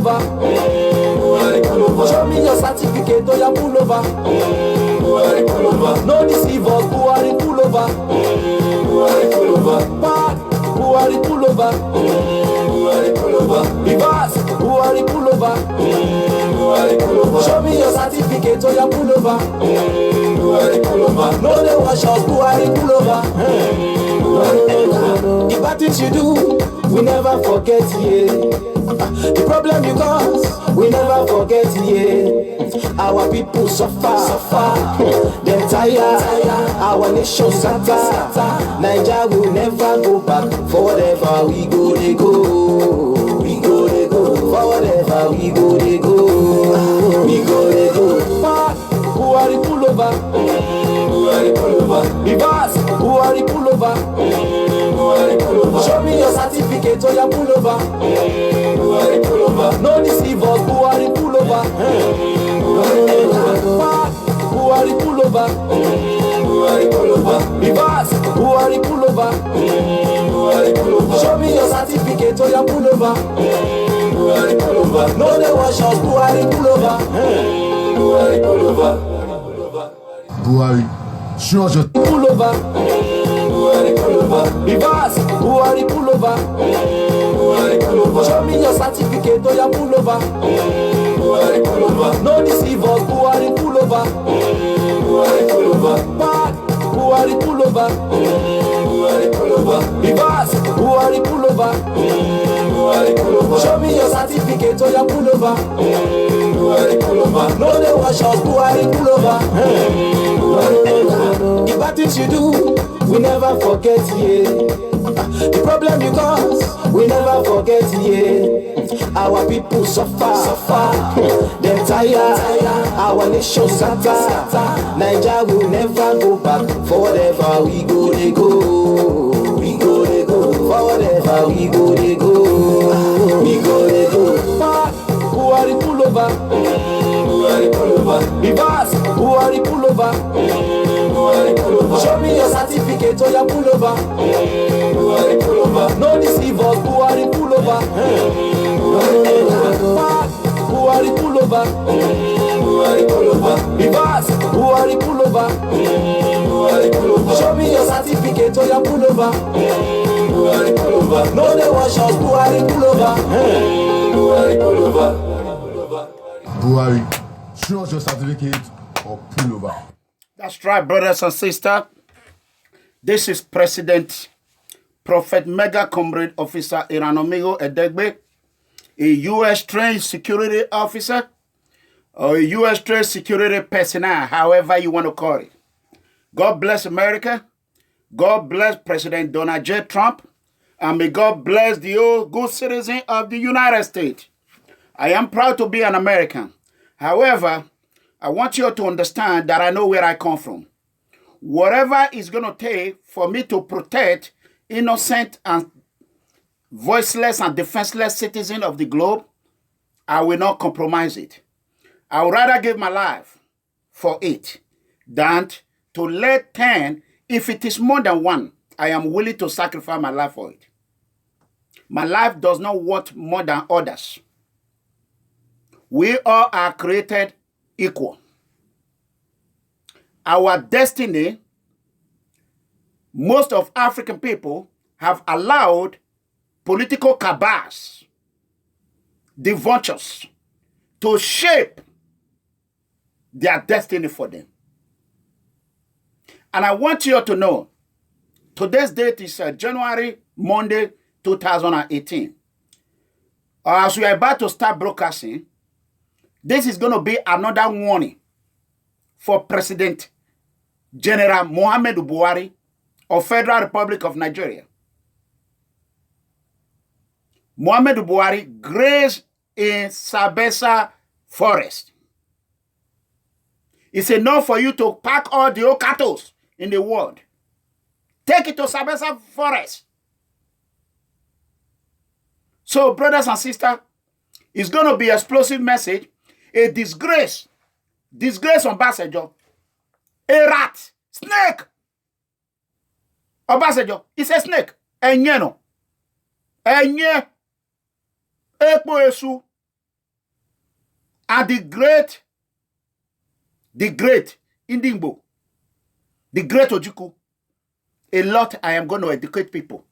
over. Show me your certificate or your pull over. No deceive us, Buhari pull over. Back, Buhari pull over. Reverse, Buhari pull over. Show me your certificate or your pull over. No they wash us, Buhari pull over. The bad things you do, we never forget, yeah. The problem you cause, we never forget, yeah. Our people suffer, them tired, our nation scatter. Nigeria will never go back, for whatever we go, they go. We go, they go, for whatever we go, they go. We go, they go. Back, Buhari pull over. Reverse, Buhari pull over. Show me your certificate or your pull over. No deceive us, Buhari pull over. Back, Buhari pull over. Reverse, Buhari pull over. Show me your certificate or your pull over. No they wash us, Buhari pull over. Buhari, show us your pull over. Reverse, Buhari pull over. Show me your certificate or your pull over. No deceive us, Buhari pull over. Back, Buhari pull over. Reverse, Buhari pull over. Show me your certificate or your pull over. No they wash us, Buhari pull over. The bad things you do, we never forget, yeah. The problem you cause, we never forget, yeah. Our people suffer, them tired, our nation scatter. Nigeria will never go back, for whatever we go, they go. We go, they go, for whatever we go, they go. We go, they go. Back, Buhari pull over. Reverse, Buhari pull over. Show me your certificate or your pull over. No deceive us, Buhari pull over. Back, Buhari pull over. Reverse, Buhari pull over. Show me your certificate or your pull over. No they wash us, Buhari pull over. Buhari, show us your certificate or pull over. That's right, brothers and sisters. This is President Prophet Mega Comrade Officer Iranomigo Edegbe, a U.S. trained security officer or a U.S. trained security personnel, however you want to call it. God bless America. God bless President Donald J. Trump. And may God bless the old good citizen of the United States. I am proud to be an American. However, I want you to understand that I know where I come from. Whatever it's going to take for me to protect innocent and voiceless and defenseless citizens of the globe, I will not compromise it. I would rather give my life for it than to let 10, if it is more than one, I am willing to sacrifice my life for it. My life does not worth more than others. We all are created equal. Our destiny, most of African people have allowed political cabals, the vultures, to shape their destiny for them. And I want you to know, today's date is Monday, 2018. As we are about to start broadcasting, this is going to be another warning for President General MUHAMMEDU Buhari of Federal Republic of Nigeria. MUHAMMEDU Buhari grazed in Sabisa forest. It's enough for you to pack all the old cattle in the world. Take it to Sabisa forest. So, brothers and sisters, it's going to be an explosive message. A disgrace. Disgrace on Obasanjo. A rat. Snake. Obasanjo. It's a snake. Enye no. Enye. Ekpo esu. And the great Indingbo, the great Ojukwu, a lot I am going to educate people.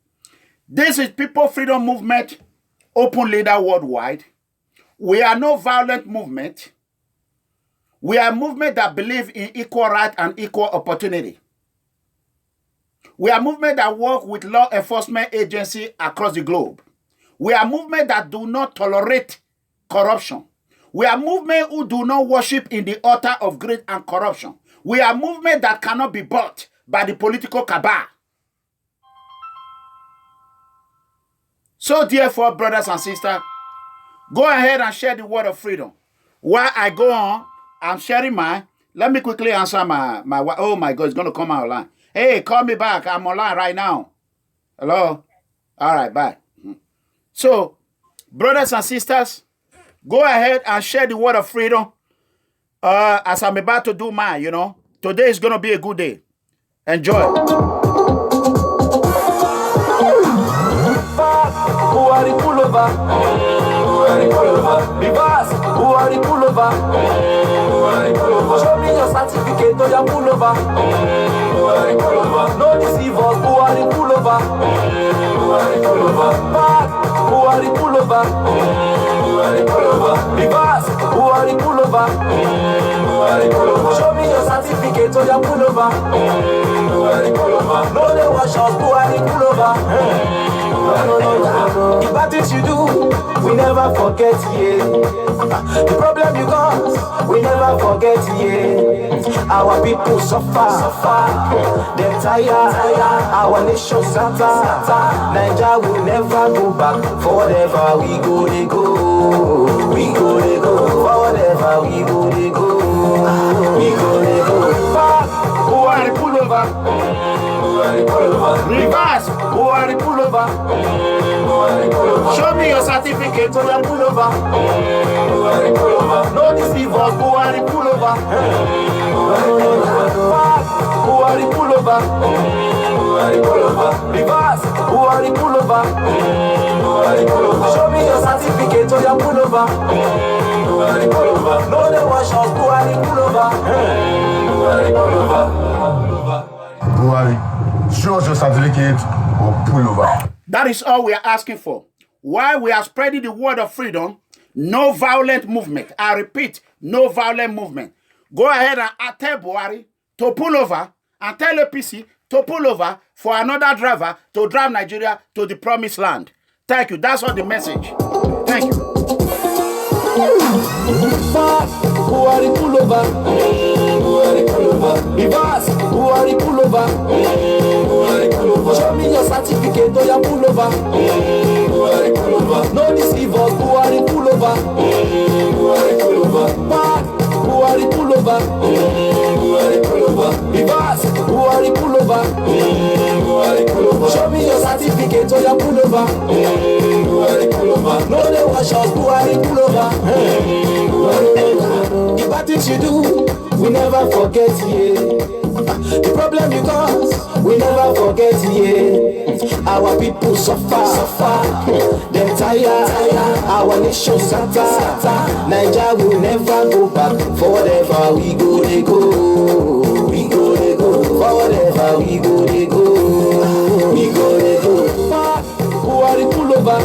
This is People Freedom Movement, open leader worldwide. We are no violent movement. We are a movement that believe in equal right and equal opportunity. We are a movement that work with law enforcement agencies across the globe. We are a movement that do not tolerate corruption. We are a movement who do not worship in the altar of greed and corruption. We are a movement that cannot be bought by the political cabal. So therefore, brothers and sisters, go ahead and share the word of freedom. While I go on, I'm sharing mine. Let me quickly answer my oh my God, it's going to come out online. Hey, call me back. I'm online right now. Hello? All right, bye. So, brothers and sisters, go ahead and share the word of freedom as I'm about to do mine, you know. Today is going to be a good day. Enjoy. Buhari pull over. Buhari pull over. Reverse. Buhari pull over. Buhari pull over. Show me your certificate or your pull over. Buhari pull over. No deceive us. Buhari pull over. Buhari pull over. Back. Buhari pull over. Buhari pull over. Reverse. Buhari pull over. Buhari pull over. Show me your certificate or your pull over. Buhari pull over. No they wash us. Buhari pull over. The bad things you do, we never forget, yeah. The problem you cause, we never forget, yeah. Our people suffer, they're tired, our nation scatter. Nigeria will never go back, for whatever we go, they go. We go, they go, for whatever we go, they go. We go, they go. Back, Buhari pull over. Reverse, Buhari pull over. Show me your certificate or your pull over. No deceive us, Buhari pull over. Buhari pull over. Reverse, Buhari pull over. Show me your certificate or your pull over. No they wash us, Buhari pull over. Buhari pull over. Buhari, show us your certificate or pull over. That is all we are asking for. While we are spreading the word of freedom, no violent movement. I repeat, no violent movement. Go ahead and tell Buhari to pull over and tell APC to pull over for another driver to drive Nigeria to the promised land. Thank you. That's all the message. Thank you. Buhari pull over. Buhari pull over. Reverse. Buhari pull over. Buhari pull over. Show me your certificate or your pull over. Buhari pull over. No deceive us. Buhari pull over. Buhari pull over. Back. Buhari pull over. Buhari pull over. Reverse. Buhari pull over. Buhari pull over. Show me your certificate or your pull over. Buhari pull over. No they wash us. Buhari pull over. The bad things you do, we never forget, yeah. The problem you cause, we never forget, yeah. Our people suffer, they're tired, our nation scatter. Nigeria will never go back, for whatever we go, they go. We go, they go, for whatever we go, they go. We go, they go. Back, Buhari pull over.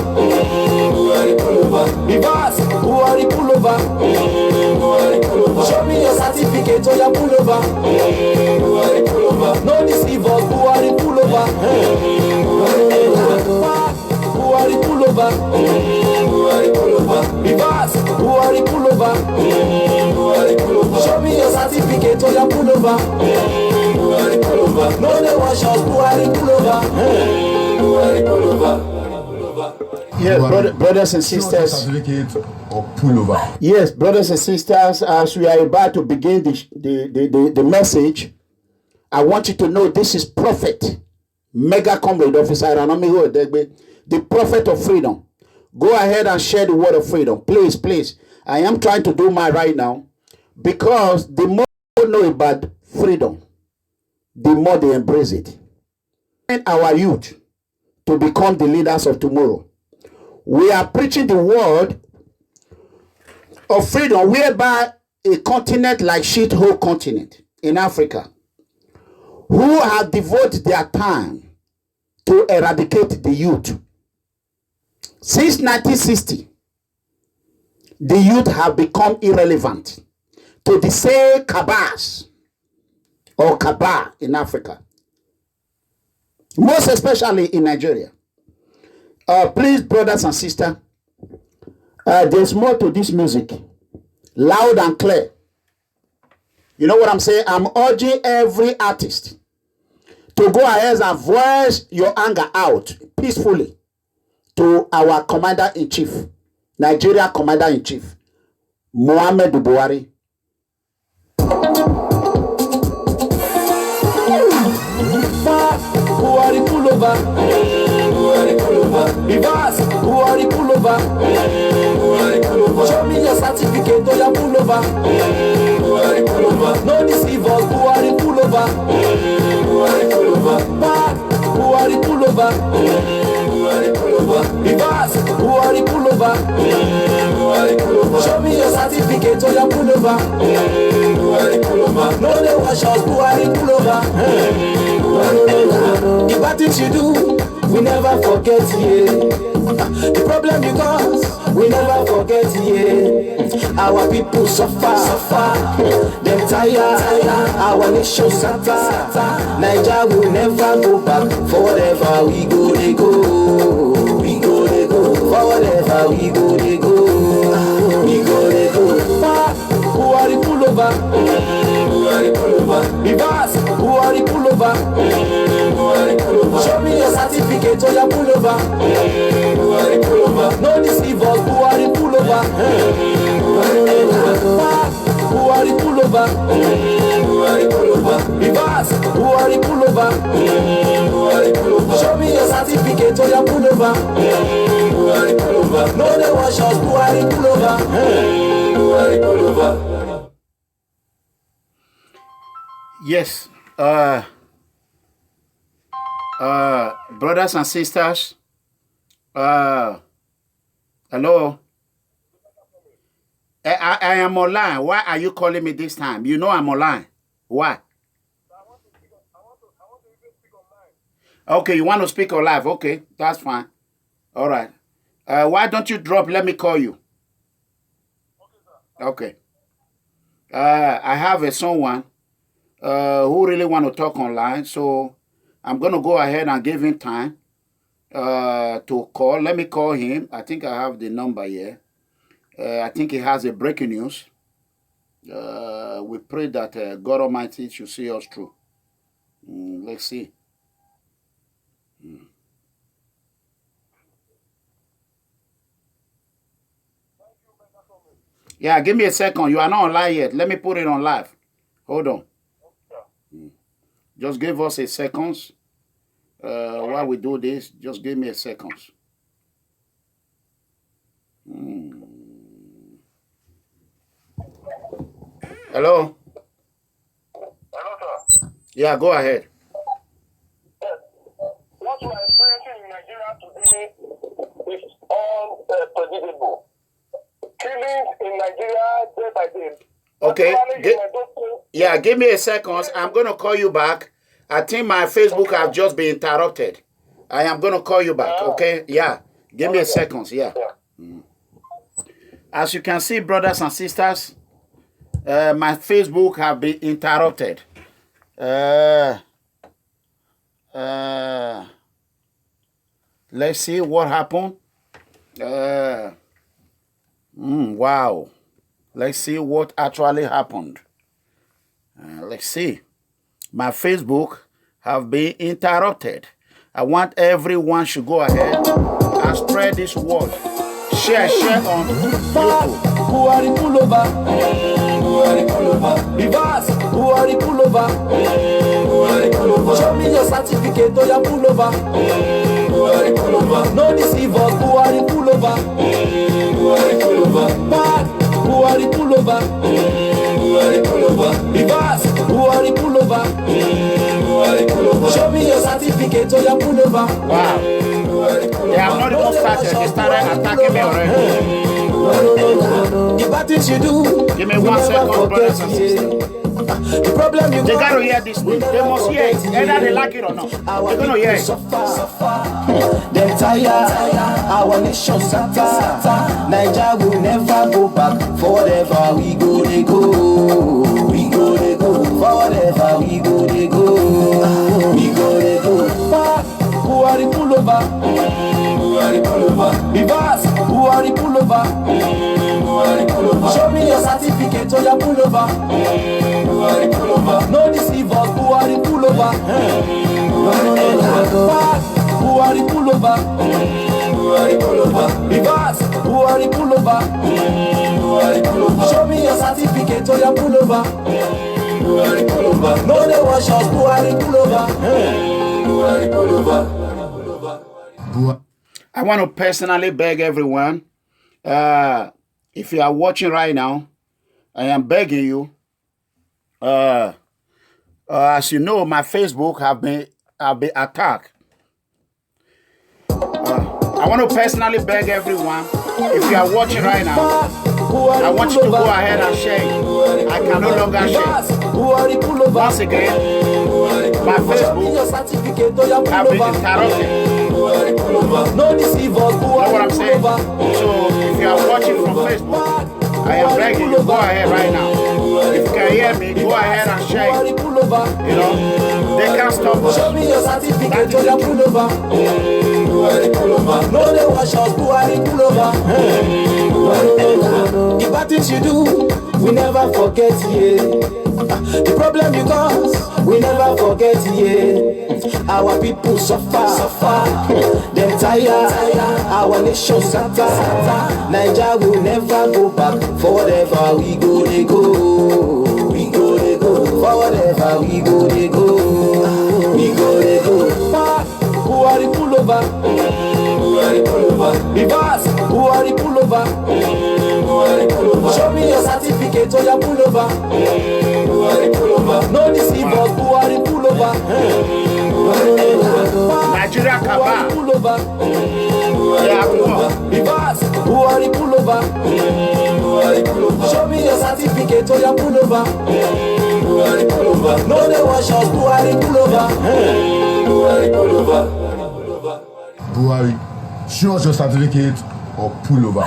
Buhari pull over. Reverse, Buhari pull over. Buhari pull over. Show me your certificate or your pull over. Buhari pull over. No deceive us, Buhari pull over. Buhari pull over. Buhari pull over. Reverse, Buhari pull over. Buhari pull over. Show me your certificate or your pull over. Buhari pull over. No they wash us, Buhari pull over. Buhari pull over. Yes, brothers and sisters. Or pull over. Yes, brothers and sisters, as we are about to begin the message, I want you to know this is Prophet Mega Comrade Officer Iranomigo Edegbe, the Prophet of Freedom. Go ahead and share the word of freedom. Please, please. I am trying to do my right now because the more they know about freedom, the more they embrace it. And our youth to become the leaders of tomorrow. We are preaching the word of freedom, whereby a continent like shithole continent in Africa, who have devoted their time to eradicate the youth. Since 1960, the youth have become irrelevant to the same cabals or cabal in Africa, most especially in Nigeria. Please, brothers and sisters, there's more to this music, loud and clear. You know what I'm saying? I'm urging every artist to go ahead and voice your anger out peacefully to our Commander-in-Chief, Nigeria Commander-in-Chief, MUHAMMEDU Buhari. Buhari pull over. Buhari pull over. Reverse. Buhari pull over. Buhari pull over. Show me your certificate or your pull over. Buhari pull over. No deceive us. Buhari pull over. Buhari pull over. Back. Buhari pull over. Buhari pull over. Reverse. Buhari pull over. Buhari pull over. Show me your certificate or your pull over. Buhari pull over. No they wash us. Buhari pull over. The bad things you do, we never forget, yeah. The problem you cause, we never forget, yeah. Our people suffer, them tired, our nation suffer. Nigeria will never go back, for whatever we go, they go. We go, they go, for whatever we go, they go. We go, they go. Buhari pull over. Buhari pull over. Reverse. Buhari pull over. Buhari pull over. Show me your certificate or your pull over. Buhari pull over. No deceive us. Buhari pull over. Buhari pull over. Buhari pull over. Reverse. Buhari pull over. Buhari pull over. Show me your certificate or your pull over. Buhari pull over. No they wash us. Buhari pull over. Buhari pull over. Yes, brothers and sisters, hello. I am online. Why are you calling me this time? You know I'm online. Why? Okay, you want to speak on live? Okay, that's fine. All right. Why don't you drop? Let me call you. Okay. I have someone who really want to talk online, so I'm going to go ahead and give him time to call. Let me call him. I think I have the number here. I think he has a breaking news. We pray that God Almighty should see us through. Let's see. Yeah, give me a second. You are not online yet. Let me put it on live. Hold on. Just give us a second. While we do this, just give me a second. Hello? Hello, sir. Yeah, go ahead. Yes. What we are experiencing in Nigeria today is unpredictable. Killings in Nigeria day by day. Okay. Yeah, give me a second. I'm going to call you back. I think my Facebook has just been interrupted. I am going to call you back, okay? Yeah. Give me a second, yeah. As you can see, brothers and sisters, my Facebook have been interrupted. Let's see what happened. Wow. Let's see what actually happened. Let's see. My Facebook have been interrupted. I want everyone should go ahead and spread this word. Share on YouTube. Buhari pull over. Buhari pull over. Reverse. Buhari pull over. Buhari pull over. Show me your certificate or your pull over. Buhari pull over. No deceive us. Buhari pull over. Buhari pull over. Back. Buhari pull over. Buhari pull over. Reverse. Buhari pull over. Buhari pull over. Show me your certificate or your pull over. Wow. They have not even started. They started attacking me already. The bad bad things you do, Give me we 1 never second, forget, brothers and yeah. sisters. The problem you They got, gotta hear this we news. They never must hear it. forget, Either they yeah. like it or not. They're Our gonna hear people it. suffer, them tired, our nation scatter. Nigeria will never go back. Forever we go, they go. We go, they go. Forever we go, they go. We go, they go. Buhari pull over. Buhari pull over. Reverse. Buhari pull over. Buhari pull over. Show me your certificate, so you pull over. Buhari pull over. No deceive us. Buhari pull over. Buhari pull over. Buhari pull over. Reverse. Buhari pull over. Buhari pull over. Show me your certificate, so you pull over. Buhari pull over. No they wash us. Buhari pull over. Buhari pull over. I want to personally beg everyone, if you are watching right now, I am begging you. As you know, my Facebook have been attacked. I want to personally beg everyone, if you are watching right now, I want you to go ahead and share it. I can no longer share. Once again, my Facebook have been interrupted. No deceive us. You know what I'm saying? So if you are watching from Facebook, I am begging you, go ahead right now. If you can hear me, go ahead and share it. You know, they can't stop us. Show me your certificate, so you pull over. No they wash us. Buhari pull over. The bad things you do, we never forget, yeah. The problem you cause, we never forget, yeah. Our people suffer, them tired, our nation scatter. Nigeria will never go back. Forever we go, they go. We go, they go. Forever we go, they go. We go, they go. Buhari pull over. Buhari pull over. Reverse. Buhari pull over. Buhari pull over. Show me your certificate, so you pull over. Buhari pull over. No deceive us. Buhari pull over. Nigeria CABAL. Pull over. Yeah, Reverse. Buhari pull over. Buhari pull over. Show me your certificate, so you pull over. Buhari pull over. No they wash us. Buhari pull over. Buhari pull over. Buhari, show us your certificate or pull over.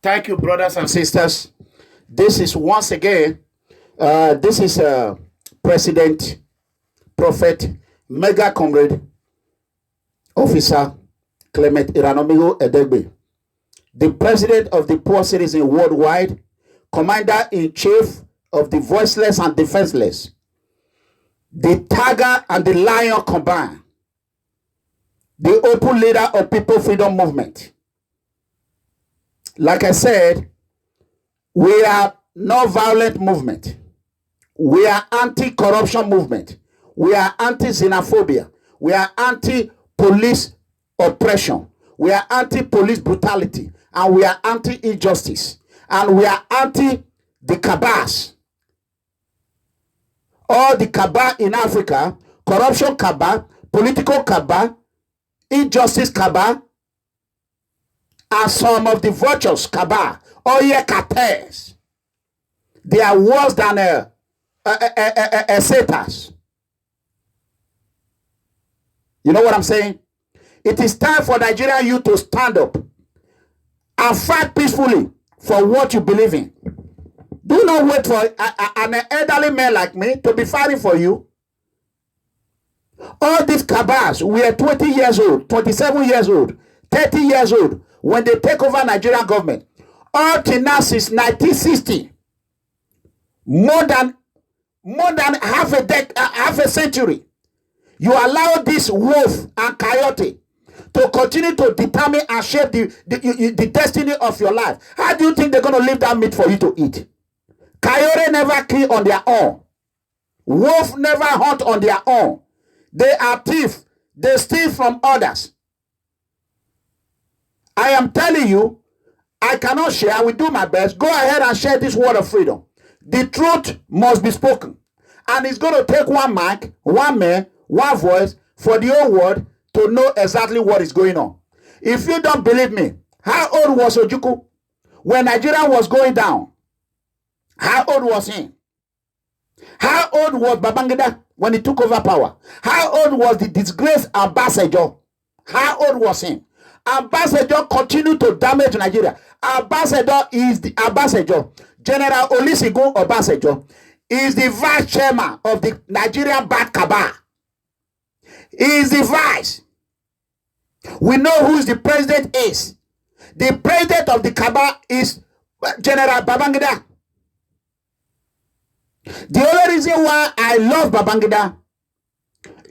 Thank you, brothers and sisters. This is once again, this is President, Prophet, Mega Comrade, Officer Clement Iranomigo Edegbe, the President of the Poor Citizen Worldwide, Commander-in-Chief of the Voiceless and Defenseless, the Tiger and the Lion combined, the open leader of People Freedom Movement. Like I said, we are non-violent movement. We are anti-corruption movement. We are anti-xenophobia. We are anti-police oppression. We are anti-police brutality. And we are anti-injustice. And we are anti the cabals. All the cabal in Africa, corruption cabal, political cabal, injustice cabal, and some of the virtuous cabal, oil cartels. They are worse than Satan's. You know what I'm saying? It is time for Nigerian youth to stand up and fight peacefully for what you believe in. Do not wait for an elderly man like me to be fighting for you. All these cabals, we are 20 years old, 27 years old, 30 years old when they take over Nigerian government. All till now since 1960. More than half a century. You allow this wolf and coyote to continue to determine and shape the destiny of your life. How do you think they're going to leave that meat for you to eat? Coyote never kill on their own. Wolf never hunt on their own. They are thieves. They steal from others. I am telling you, I cannot share. I will do my best. Go ahead and share this word of freedom. The truth must be spoken. And it's going to take one mic, one man, one voice for the whole world to know exactly what is going on. If you don't believe me, how old was Ojukwu? when Nigeria was going down, how old was he? How old was Babangida when he took over power? How old was the disgraced Obasanjo? How old was he? Obasanjo continued to damage Nigeria. Obasanjo is the Obasanjo. General OLUSEGUN Obasanjo is the vice chairman of the Nigerian bad cabal. He is the vice. We know who the president is. The president of the cabal is General Babangida. The only reason why I love Babangida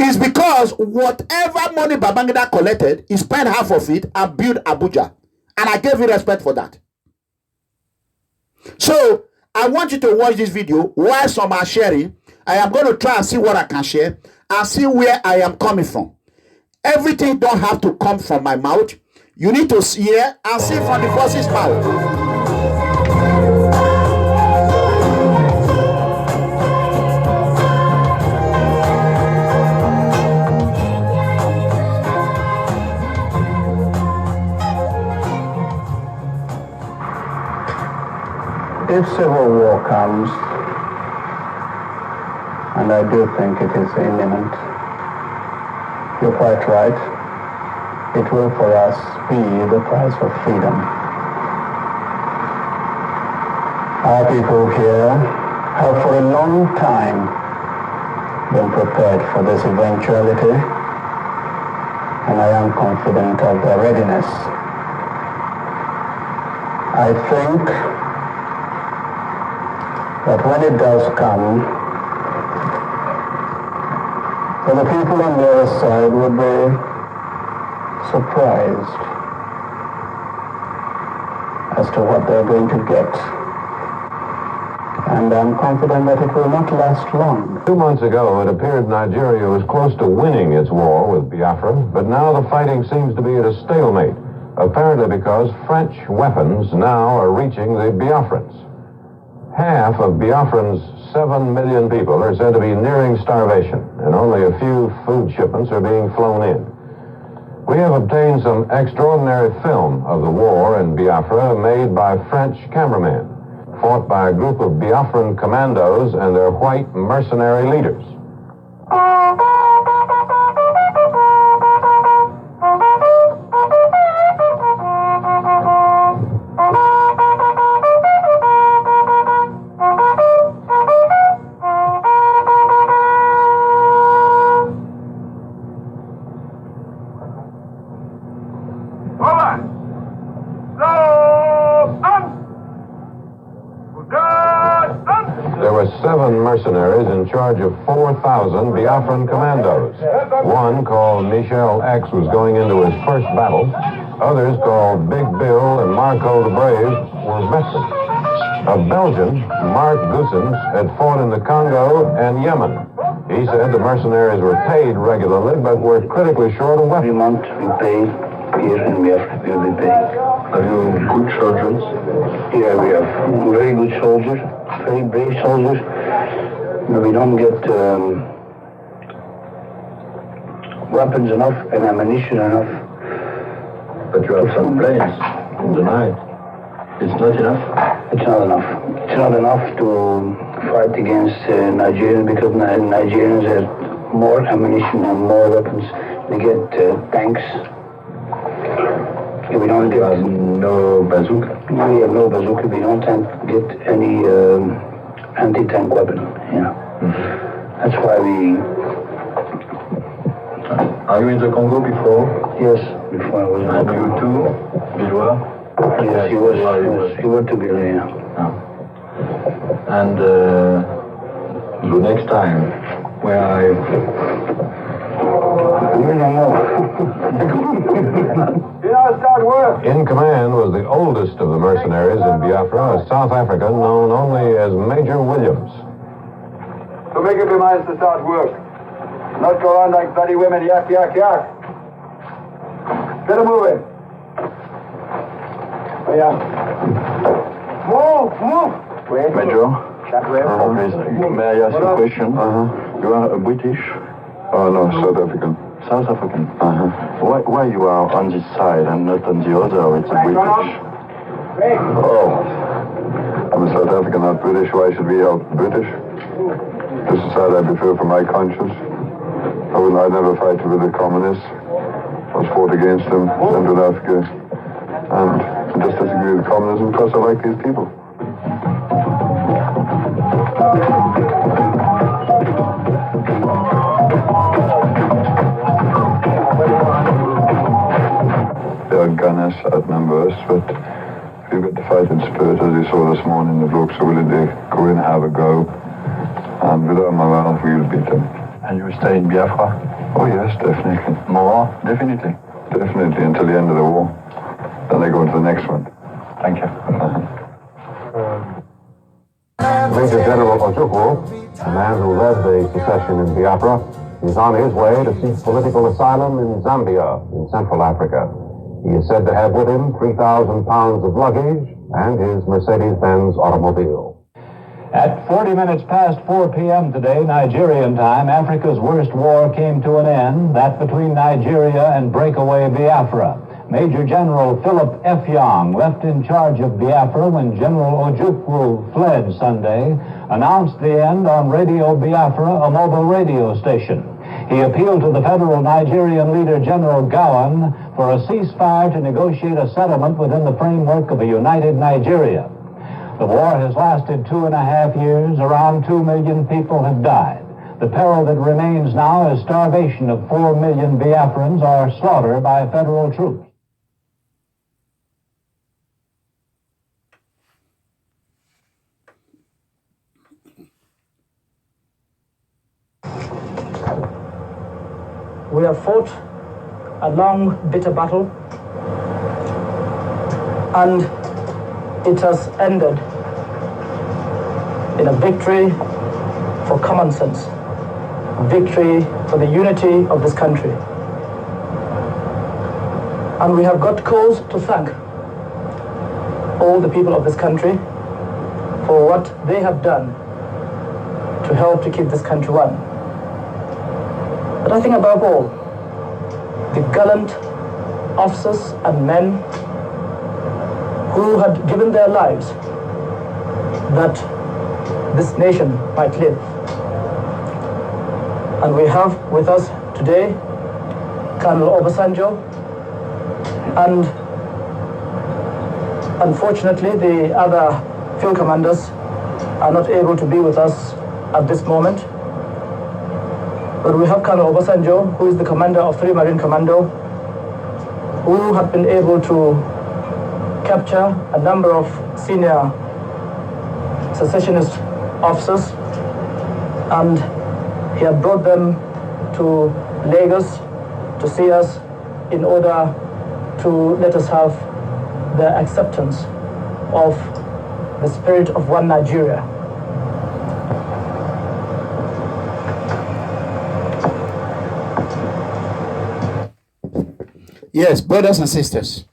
is because whatever money Babangida collected, he spent half of it and built Abuja. And I gave you respect for that. So, I want you to watch this video while some are sharing. I am going to try and see what I can share and see where I am coming from. Everything don't have to come from my mouth. You need to hear and see from the boss's mouth. If civil war comes, and I do think it is imminent, you're quite right, it will for us be the price of freedom. Our people here have for a long time been prepared for this eventuality, and I am confident of their readiness. I think that when it does come, then the people on the other side will be surprised as to what they're going to get. And I'm confident that it will not last long. 2 months ago, it appeared Nigeria was close to winning its war with Biafra, but now the fighting seems to be at a stalemate, apparently because French weapons now are reaching the Biafrans. Half of Biafran's 7 million people are said to be nearing starvation, and only a few food shipments are being flown in. We have obtained some extraordinary film of the war in Biafra made by French cameramen, fought by a group of Biafran commandos and their white mercenary leaders. There were 7 mercenaries in charge of 4,000 Biafran commandos. One, called Michel X, was going into his first battle. Others, called Big Bill and Marco the Brave, were veterans. A Belgian, Mark Goossens, had fought in the Congo and Yemen. He said the mercenaries were paid regularly, but were critically short of weapons. Every month we pay here in Biafra, we will be paying. Have you good soldiers? Yeah, we have very good soldiers, very brave soldiers. But we don't get weapons enough and ammunition enough. But you have some planes in the night. It's not enough? It's not enough. It's not enough to fight against Nigerians, because Nigerians have more ammunition and more weapons. They get tanks. We don't get no bazooka. We have no bazooka. We don't get any anti-tank weapon. Yeah, That's why we. Are you in the Congo before? Yes, before I was. And you too, Bilwa? Yes, he was to be there. And the next time, where are you? We don't know. In command was the oldest of the mercenaries in Biafra, a South African known only as Major Williams. So make up your minds to start work. Not go around like bloody women, yak, yak, yak. Get them moving. Oh, yeah. Move! Wait. Major? That way. May I ask you a question? You are a British? Oh no, South African. South African? Why you are on this side and not on the other with the British? Oh, I'm a South African, not British. Why should we help British? This is how I prefer for my conscience. I'd never fight with the communists. I was fought against them, Central Africa. And I just disagree with communism because I like these people. They outgun us, outnumber us, but we've got the fighting spirit, as you saw this morning. The blokes are willing to go in and have a go. And with our morale, we will beat them. And you will stay in Biafra? Oh yes, definitely. More? Definitely. Definitely, until the end of the war. Then they go into the next one. Thank you. Major General Ojukwu, the man who led the secession in Biafra, is on his way to seek political asylum in Zambia, in Central Africa. He is said to have with him 3,000 pounds of luggage and his Mercedes-Benz automobile. At 40 minutes past 4 p.m. today, Nigerian time, Africa's worst war came to an end, that between Nigeria and breakaway Biafra. Major General Philip F. Young, left in charge of Biafra when General Ojukwu fled Sunday, announced the end on Radio Biafra, a mobile radio station. He appealed to the federal Nigerian leader, General Gowan, for a ceasefire to negotiate a settlement within the framework of a united Nigeria. The war has lasted 2.5 years. Around 2 million people have died. The peril that remains now is starvation of 4 million Biafrans or slaughter by federal troops. We have fought a long, bitter battle, and it has ended in a victory for common sense, a victory for the unity of this country. And we have got cause to thank all the people of this country for what they have done to help to keep this country one. But I think above all, the gallant officers and men who had given their lives that this nation might live. And we have with us today Colonel Obasanjo, and unfortunately the other field commanders are not able to be with us at this moment. But we have Colonel Obasanjo, who is the commander of 3 Marine Commando, who have been able to capture a number of senior secessionist officers, and he had brought them to Lagos to see us in order to let us have the acceptance of the spirit of one Nigeria. Yes, brothers and sisters,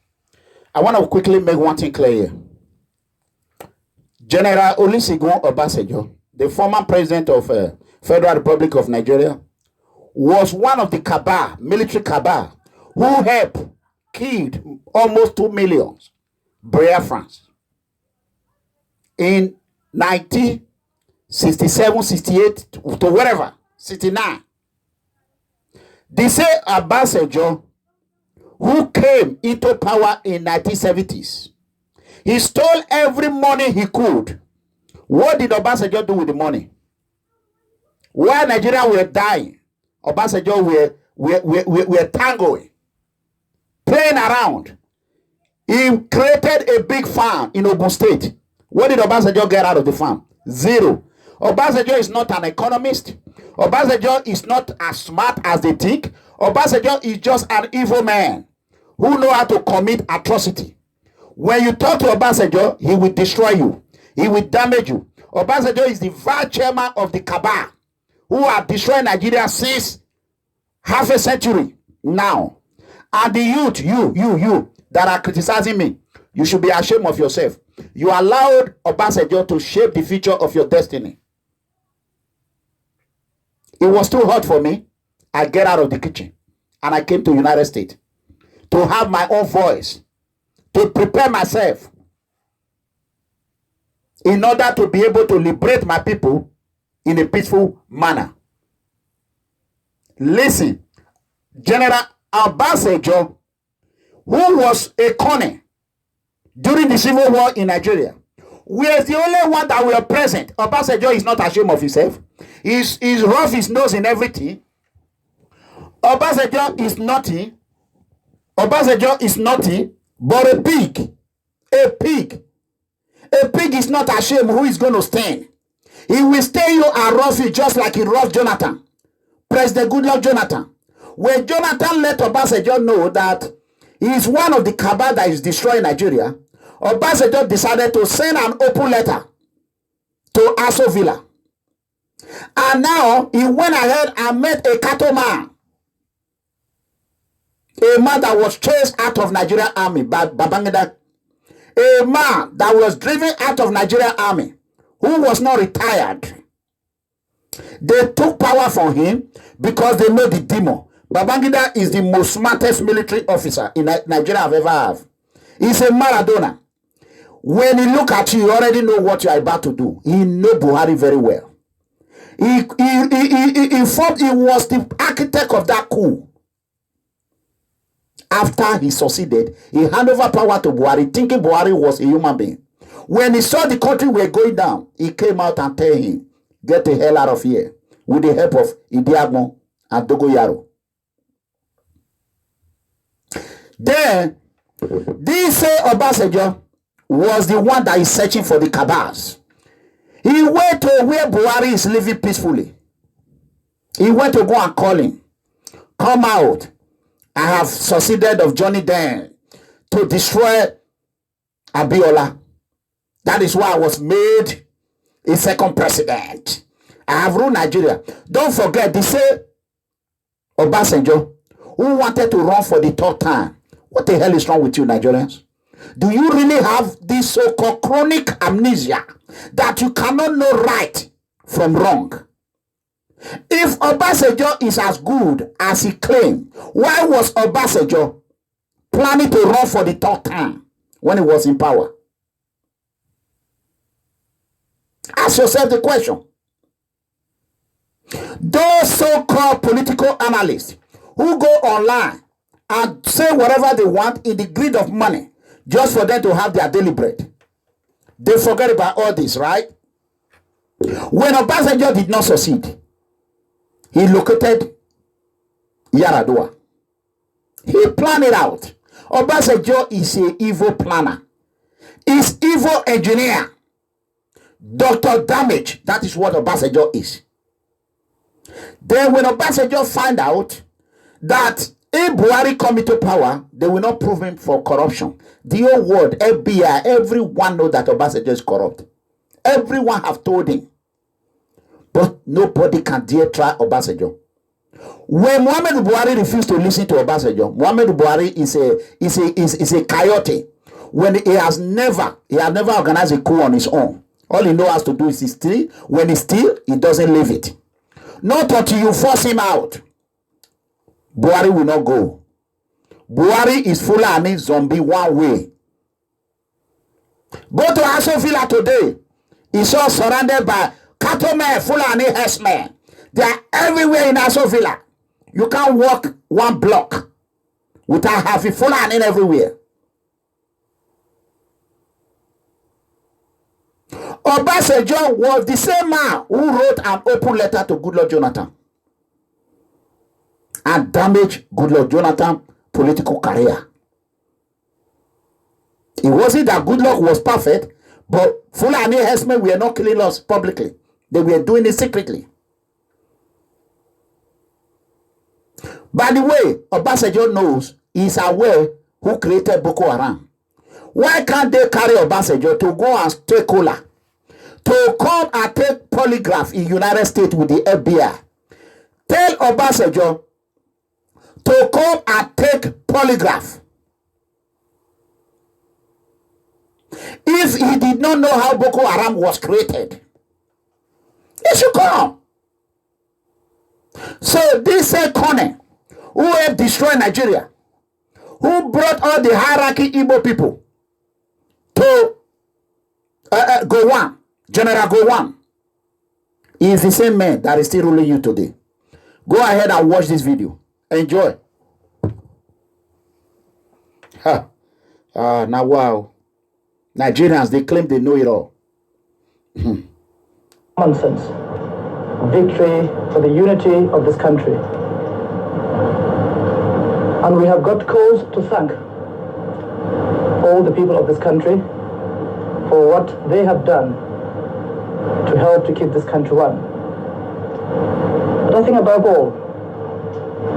I want to quickly make one thing clear here. General OLUSEGUN Obasanjo, the former president of Federal Republic of Nigeria, was one of the cabal, military cabal, who helped killed almost 2 million Biafrans in 1967, 68 to whatever, 69. They say Obasanjo, who came into power in 1970s, he stole every money he could. What did Obasanjo do with the money? While Nigeria were dying, Obasanjo were tangoing, playing around. He created a big farm in Ogun State. What did Obasanjo get out of the farm? Zero. Obasanjo is not an economist. Obasanjo is not as smart as they think. Obasanjo is just an evil man who know how to commit atrocity. When you talk to Obasanjo, he will destroy you. He will damage you. Obasanjo is the vice chairman of the CABAL, who are destroying Nigeria since half a century now. And the youth, you that are criticizing me, you should be ashamed of yourself. You allowed Obasanjo to shape the future of your destiny. It was too hot for me. I get out of the kitchen and I came to United States to have my own voice, to prepare myself in order to be able to liberate my people in a peaceful manner. Listen, General Obasanjo, who was a colonel during the civil war in Nigeria, whereas the only one that were present, Obasanjo is not ashamed of himself. He's rough his nose in everything. Obasanjo is naughty. Obasanjo is naughty, but a pig is not ashamed. Who is going to stand? He will stay you and rough you just like he roughed Jonathan. President Goodluck Jonathan. When Jonathan let Obasanjo know that he is one of the cabal that is destroying Nigeria, Obasanjo decided to send an open letter to Aso Villa. And now he went ahead and met a cattle man. A man that was chased out of Nigerian army by Babangida. A man that was driven out of Nigerian army, who was not retired. They took power from him because they know the demon. Babangida is the most smartest military officer in Nigeria I've ever have. He's a Maradona. When he look at you, you already know what you are about to do. He know Buhari very well. He was the architect of that coup. After he succeeded, he handed over power to Buhari, thinking Buhari was a human being. When he saw the country were going down, he came out and told him, get the hell out of here, with the help of Idiagmo and Dogoyaro. Then, this say Obasanjo was the one that is searching for the cabals. He went to where Buhari is living peacefully. He went to go and call him. Come out. I have succeeded of Johnny Dan to destroy Abiola. That is why I was made a second president. I have ruled Nigeria. Don't forget, they say Obasanjo, who wanted to run for the third time. What the hell is wrong with you, Nigerians? Do you really have this so-called chronic amnesia that you cannot know right from wrong? If Obasanjo is as good as he claimed, why was Obasanjo planning to run for the third time when he was in power? Ask yourself the question. Those so-called political analysts who go online and say whatever they want in the greed of money just for them to have their daily bread, they forget about all this, right? When Obasanjo did not succeed, he located Yaradua. He planned it out. Obasanjo is an evil planner. He's evil engineer. Dr. Damage. That is what Obasanjo is. Then when Obasanjo find out that if Buhari come into power, they will not prove him for corruption. The whole world, FBI, everyone know that Obasanjo is corrupt. Everyone have told him. But nobody can dare try Obasanjo. When Muhammadu Buhari refused to listen to Obasanjo, Muhammadu Buhari is a coyote. When he has never organized a coup on his own. All he knows to do is steal. When he steals, he doesn't leave it. Not until you force him out. Buhari will not go. Buhari is Fulani zombie one way. Go to Aso Villa today. He's all surrounded by cattlemen, Fulani herdsmen. They are everywhere in Aso Villa. You can't walk one block without having Fulani everywhere. Obasanjo was the same man who wrote an open letter to Goodluck Jonathan and damaged Goodluck Jonathan's political career. It wasn't that Goodluck was perfect, but Fulani herdsmen were not killing us publicly. They were doing it secretly. By the way, Obasanjo knows, he's aware who created Boko Haram. Why can't they carry Obasanjo to go and take cola? To come and take polygraph in United States with the FBI. Tell Obasanjo to come and take polygraph. If he did not know how Boko Haram was created, he should come. So this Kone, who have destroyed Nigeria, who brought all the hierarchy Igbo people to Gowon, General Gowon is the same man that is still ruling you today. Go ahead and watch this video. Enjoy. Now wow. Nigerians, they claim they know it all. Nonsense. Victory for the unity of this country. And we have got cause to thank all the people of this country for what they have done to help to keep this country one. But I think above all,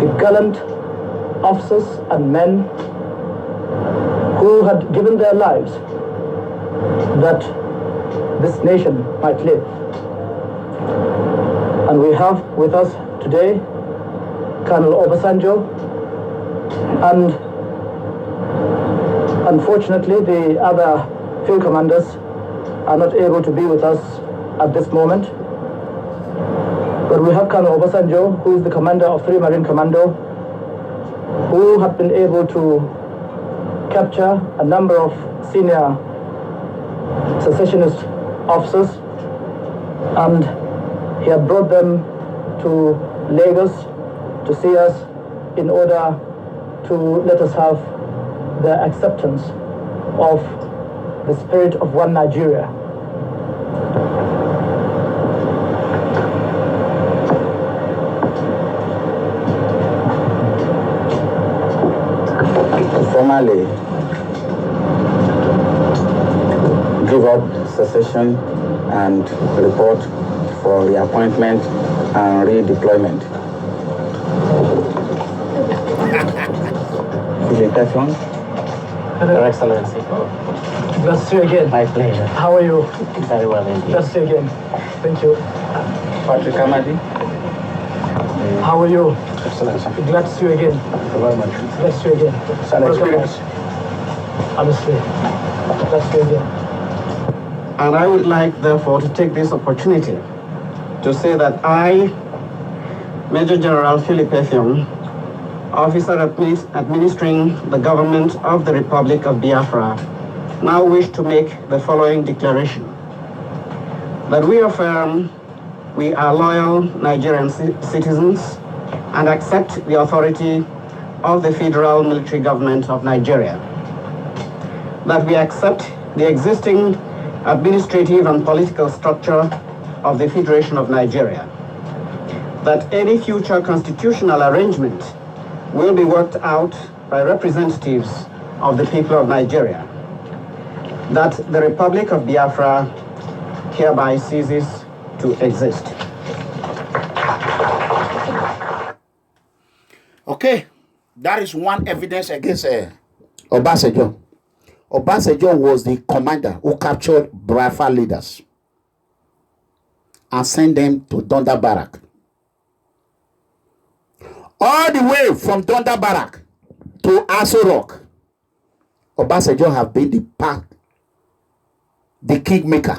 the gallant officers and men who had given their lives that this nation might live. And we have with us today Colonel Obasanjo, and unfortunately the other field commanders are not able to be with us at this moment. But we have Colonel Obasanjo, who is the commander of 3 Marine Commando, who have been able to capture a number of senior secessionist officers, and he had brought them to Lagos to see us in order to let us have the acceptance of the spirit of one Nigeria. To formally give up secession and report for reappointment and redeployment. Your Excellency. Glad to see you again. My pleasure. How are you? Very well indeed. Glad to see you again. Thank you. Patrick Amadi. How are you? Excellency. Glad to see you again. Thank you very much. Glad to see you again. It's an experience. Honestly. Glad to see you again. And I would like, therefore, to take this opportunity to say that I, Major General Philip Ethium, officer administering the government of the Republic of Biafra, now wish to make the following declaration. That we affirm we are loyal Nigerian citizens and accept the authority of the federal military government of Nigeria. That we accept the existing administrative and political structure of the Federation of Nigeria. That any future constitutional arrangement will be worked out by representatives of the people of Nigeria. That the Republic of Biafra hereby ceases to exist. Okay, that is one evidence against Obasanjo. Obasanjo was the commander who captured Biafra leaders and sent them to Donda Barrack. All the way from Donda Barrack to Aso Rock, Obasanjo have been the kingmaker.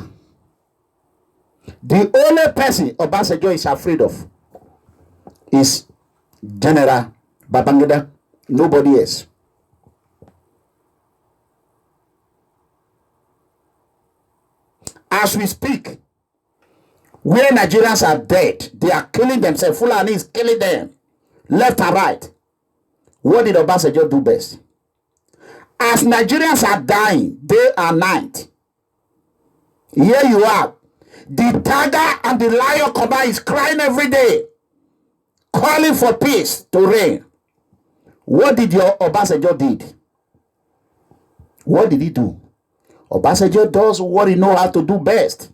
The only person Obasanjo is afraid of is General Babangida, nobody else. As we speak, where Nigerians are dead, they are killing themselves. Fulani is killing them, left and right. What did Obasanjo do best? As Nigerians are dying day and night, here you are. The tiger and the lion combined is crying every day, calling for peace to reign. What did your Obasanjo did? What did he do? Obasanjo does what he knows how to do best.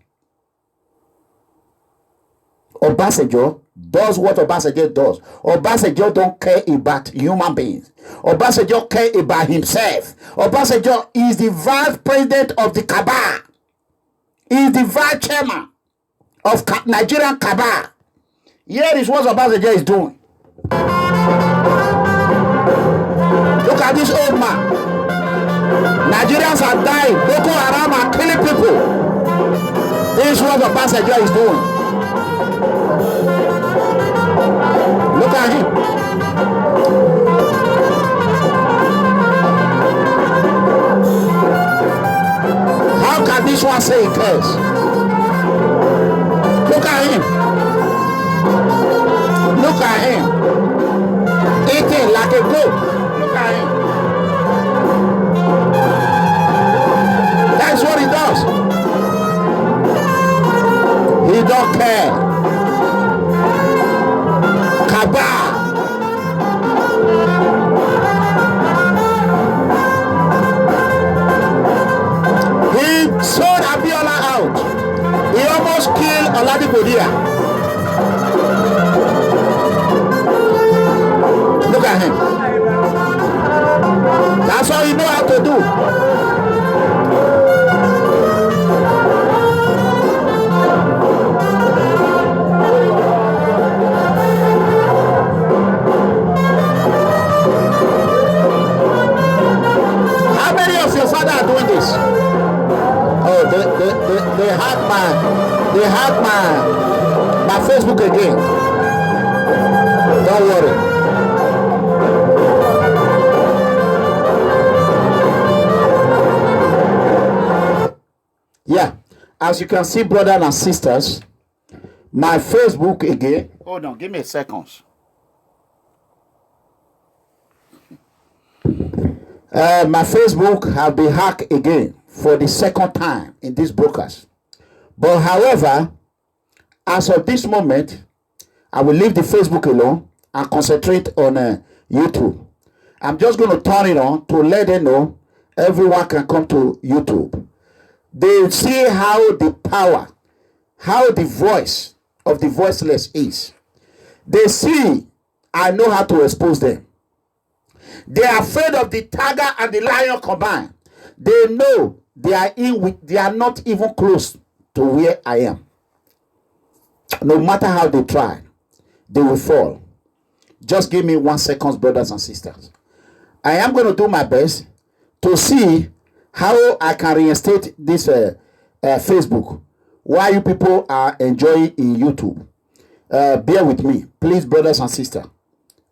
Obasanjo does what Obasanjo does. Obasanjo don't care about human beings. Obasanjo care about himself. Obasanjo is the vice president of the CABAL. He is the vice chairman of Nigerian CABAL. Here is what Obasanjo is doing. Look at this old man. Nigerians are dying. Boko Haram are killing people. This is what Obasanjo is doing. Look at him. How can this one say he cares? Look at him. Look at him. Eating like a goat. Look at him. That's what he does. He don't care. CABAL. He sold Abiola out. He almost killed Oladipodia. Look at him. That's all he know how to do. How many of your father are doing this? Oh, they hacked my Facebook again. Don't worry. Yeah, as you can see, brothers and sisters, my Facebook again. Hold on, give me a second. My Facebook have been hacked again for the second time in this broadcast. But however, as of this moment, I will leave the Facebook alone and concentrate on YouTube. I'm just going to turn it on to let them know everyone can come to YouTube. They see how the power, how the voice of the voiceless is. They see I know how to expose them. They are afraid of the tiger and the lion combined. They know they are not even close to where I am. No matter how they try, they will fall. Just give me 1 second, brothers and sisters. I am going to do my best to see how I can reinstate this Facebook while you people are enjoying in YouTube. Bear with me, please, brothers and sisters.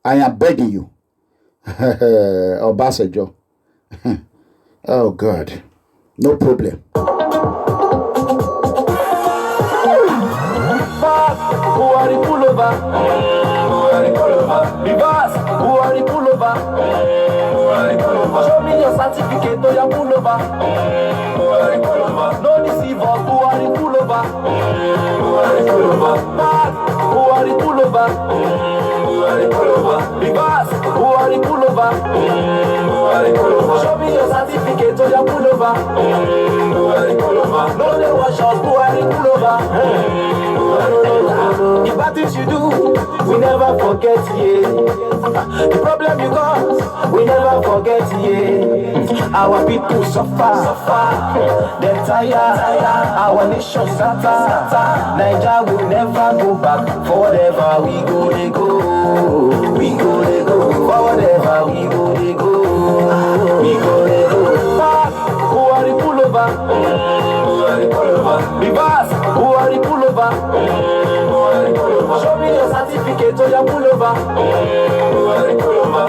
I am begging you. Obasanjo. Oh God, no problem. Buhari pull over. Buhari pull over. Reverse. Buhari pull over. Buhari pull over. Show me your certificate or your pull over. Buhari pull over. No deceive us. Buhari pull over. Buhari pull over. Back. Buhari pull over. Buhari pull over. Reverse. Buhari pull over. Buhari pull over. Show me your certificate or your pull over. Buhari pull over. No they wash us. Buhari pull over. The bad things you do, we never forget, yeah. The problem you cause, we never forget, yeah. Our people suffer, they're tired, our nation suffer. Nigeria will never go back, for whatever we go, they go. We go, they go, for whatever we go, they go. We go, they go. Back, Buhari pull over. Buhari pull over. Reverse, Buhari pull over. Show me your certificate or your pull over.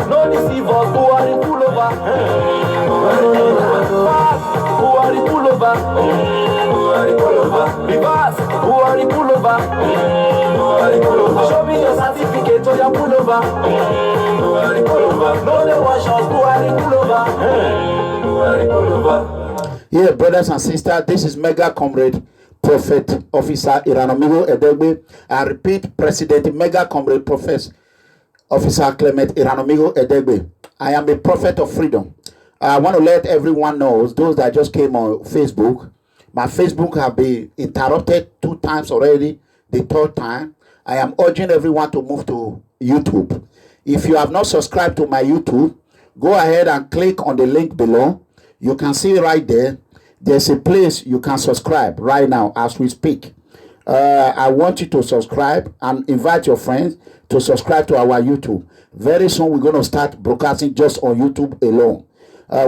No deceive us, Buhari pull over. Buhari pull over. Reverse, Buhari pull over. Show me your certificate or your pull over. No they wash us, Buhari pull over. Yeah, brothers and sisters, this is Mega Comrade Prophet Officer Iranomigo Edegbe. I repeat, President Mega Comrade Prophet Officer Clement Iranomigo Edegbe. I am a prophet of freedom. I want to let everyone know, those that just came on Facebook, my Facebook have been interrupted 2 times already, the 3rd time. I am urging everyone to move to YouTube. If you have not subscribed to my YouTube, go ahead and click on the link below. You can see right there, there's a place you can subscribe right now as we speak. I want you to subscribe and invite your friends to subscribe to our YouTube. Very soon we're going to start broadcasting just on YouTube alone.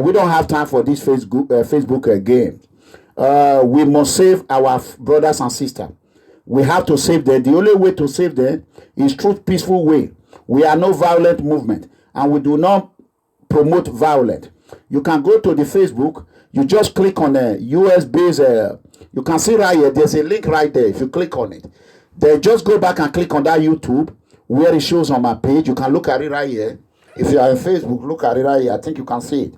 We don't have time for this Facebook again. We must save our brothers and sisters. We have to save them. The only way to save them is through peaceful way. We are no violent movement and we do not promote violence. You can go to the Facebook. You just click on a US based. You can see right here. There's a link right there. If you click on it, Then just go back and click on that YouTube where it shows on my page. You can look at it right here. If you are on Facebook, look at it right here. I think you can see it.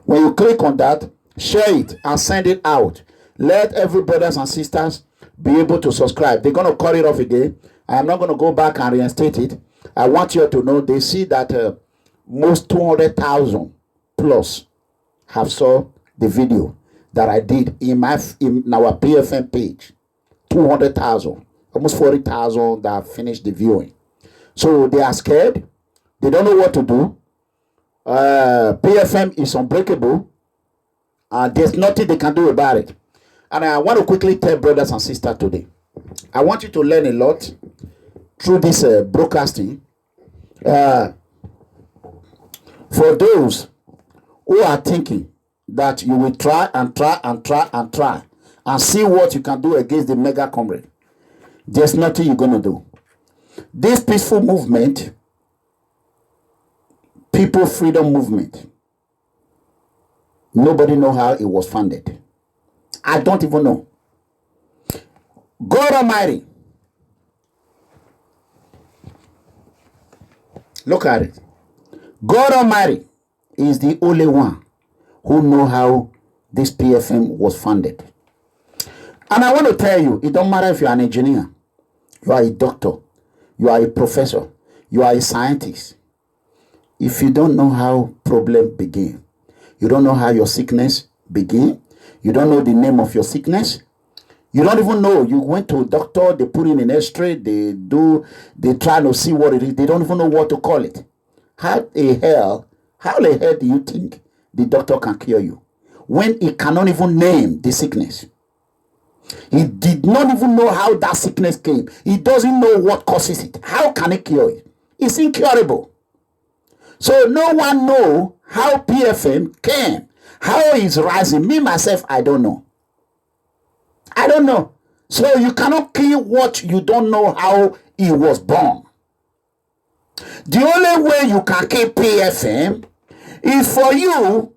When you click on that, share it and send it out. Let every brothers and sisters be able to subscribe. They're going to cut it off again. I'm not going to go back and reinstate it. I want you to know they see that most 200,000 plus have saw the video that I did in our PFM page. 200,000, almost 40,000 that finished the viewing. So they are scared. They don't know what to do. PFM is unbreakable. There's nothing they can do about it. And I want to quickly tell brothers and sisters today. I want you to learn a lot through this broadcasting. For those who are thinking that you will try and see what you can do against the mega comrade, there's nothing you're going to do. This peaceful movement, people freedom movement, nobody know how it was funded. I don't even know. God Almighty, look at it. God Almighty is the only one who know how this PFM was funded. And I want to tell you, it don't matter if you're an engineer, you are a doctor, you are a professor, you are a scientist. If you don't know how problem begin, you don't know how your sickness begin, you don't know the name of your sickness, you don't even know. You went to a doctor, they put in an X-ray, they try to see what it is. They don't even know what to call it. How the hell do you think the doctor can cure you when he cannot even name the sickness? He did not even know how that sickness came. He doesn't know what causes it. How can he cure it? It's incurable. So no one know how PFM came. How it's rising. Me, myself, I don't know. I don't know. So you cannot kill what you don't know how it was born. The only way you can kill PFM is for you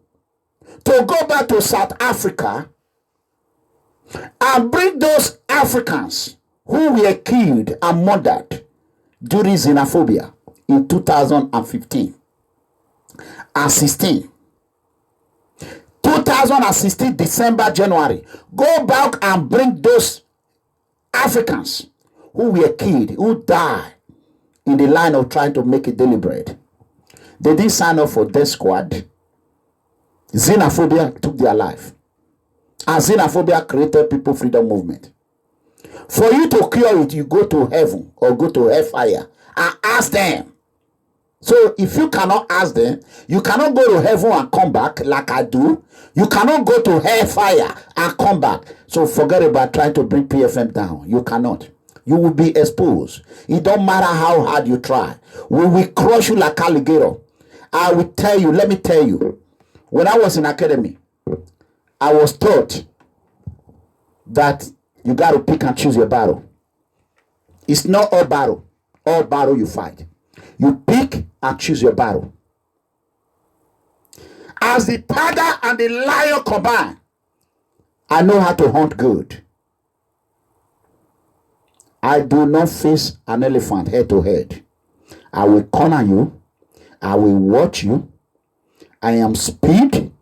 to go back to South Africa and bring those Africans who were killed and murdered during xenophobia in 2015 and 16. 2016, December, January. Go back and bring those Africans who were killed, who died in the line of trying to make a daily bread. They didn't sign up for death squad. Xenophobia took their life. And xenophobia created people freedom movement. For you to cure it, you go to heaven or go to hellfire and ask them. So if you cannot ask them, you cannot go to heaven and come back like I do. You cannot go to hellfire and come back. So forget about trying to bring PFM down. You cannot. You will be exposed. It don't matter how hard you try. We will crush you like alligator. I will tell you, let me tell you. When I was in academy, I was taught that you got to pick and choose your battle. It's not all battle you fight. You pick and choose your battle. As the tiger and the lion combine, I know how to hunt good. I do not face an elephant head to head. I will corner you. I will watch you. I am speed.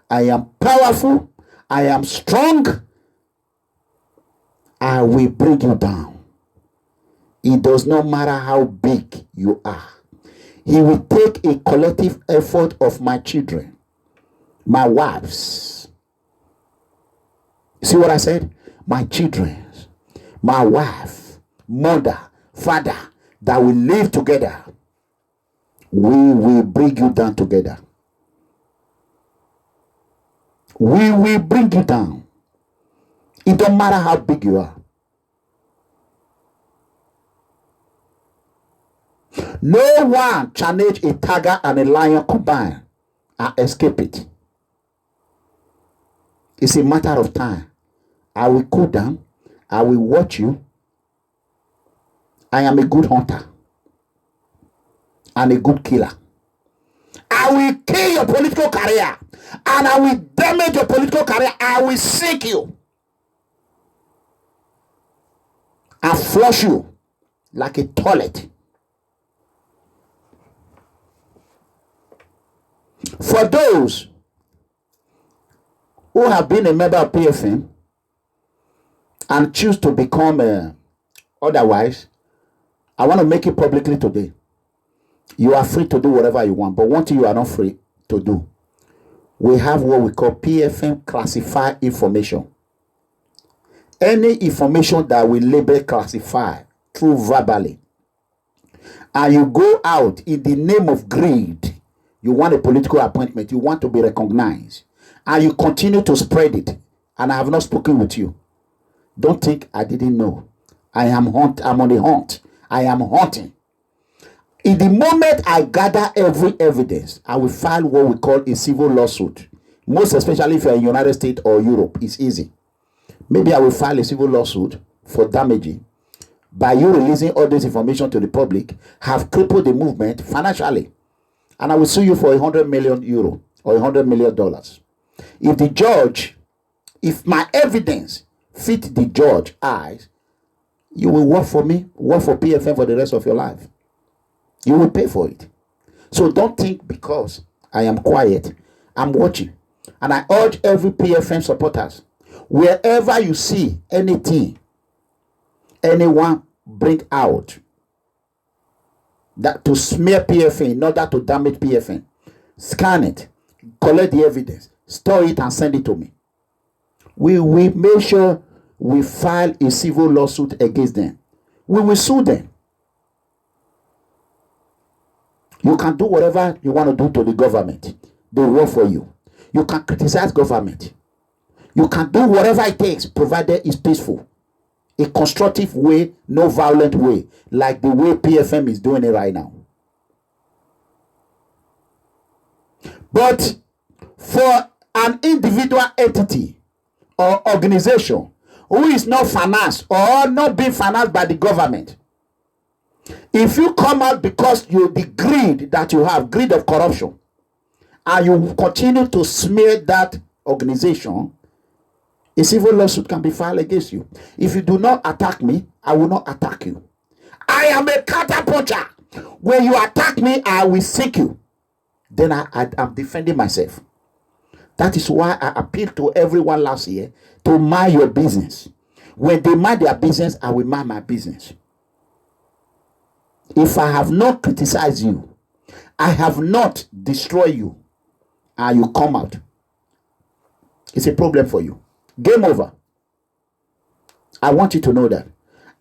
I am powerful. I am strong. I will bring you down. It does not matter how big you are. He will take a collective effort of my children, my wives. See what I said? My children, my wife, mother, father, that will live together. We will bring you down together. We will bring you down. It don't matter how big you are. No one challenge a tiger and a lion combined and escape it. It's a matter of time. I will cool down. I will watch you. I am a good hunter and a good killer. I will kill your political career and I will damage your political career. I will sink you. and flush you like a toilet. For those who have been a member of PFM and choose to become otherwise, I want to make it publicly today. You are free to do whatever you want, but one thing you are not free to do. We have what we call PFM classified information. Any information that we label classified through verbally, and you go out in the name of greed, you want a political appointment, you want to be recognized, and you continue to spread it, and I have not spoken with you. Don't think I didn't know. I'm on the hunt. I am hunting. In the moment I gather every evidence, I will file what we call a civil lawsuit. Most especially if you're in the United States or Europe, it's easy. Maybe I will file a civil lawsuit for damaging by you releasing all this information to the public, have crippled the movement financially. And I will sue you for €100 million or $100 million. If the judge, if my evidence fit the judge's eyes, you will work for me, work for PFM for the rest of your life. You will pay for it. So don't think because I am quiet, I'm watching. And I urge every PFM supporters, wherever you see anything, anyone bring out that to smear PFM in order to damage PFM, scan it, collect the evidence, store it and send it to me. We will make sure we file a civil lawsuit against them. We will sue them. You can do whatever you want to do to the government. They work for you. You can criticize government. You can do whatever it takes, provided it's peaceful. A constructive way, no violent way, like the way PFM is doing it right now. But for an individual entity or organization who is not financed or not being financed by the government, if you come out because you the greed that you have, greed of corruption, and you continue to smear that organization, a civil lawsuit can be filed against you. If you do not attack me, I will not attack you. I am a counterpuncher. When you attack me, I will seek you. Then I'm defending myself. That is why I appealed to everyone last year to mind your business. When they mind their business, I will mind my business. If I have not criticized you, I have not destroyed you, and you come out, it's a problem for you. Game over. I want you to know that.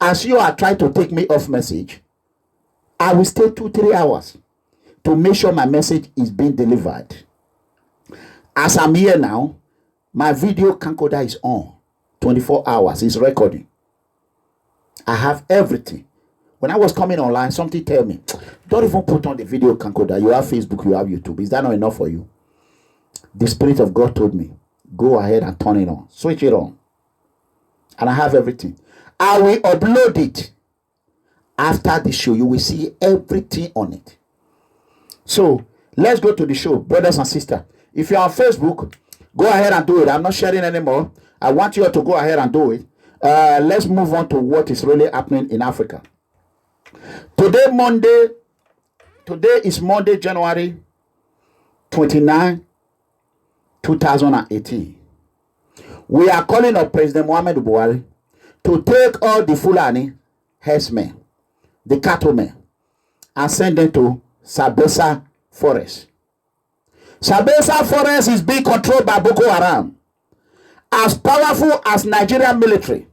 As you are trying to take me off message, I will stay 2-3 hours to make sure my message is being delivered. As I'm here now, my video camcorder is on 24 hours. It's recording. I have everything. When I was coming online, something tell me, don't even put on the video camcorder. You have Facebook, you have YouTube. Is that not enough for you? The Spirit of God told me, go ahead and turn it on. Switch it on. And I have everything. I will upload it. After the show, you will see everything on it. So, let's go to the show, brothers and sisters. If you're on Facebook, go ahead and do it. I'm not sharing anymore. I want you all to go ahead and do it. Let's move on to what is really happening in Africa. Today is Monday, January 29, 2018. We are calling on President Muhammadu Buhari to take all the Fulani herdsmen, the cattlemen, and send them to Sabisa forest. Sabisa forest is being controlled by Boko Haram. As powerful as Nigerian military,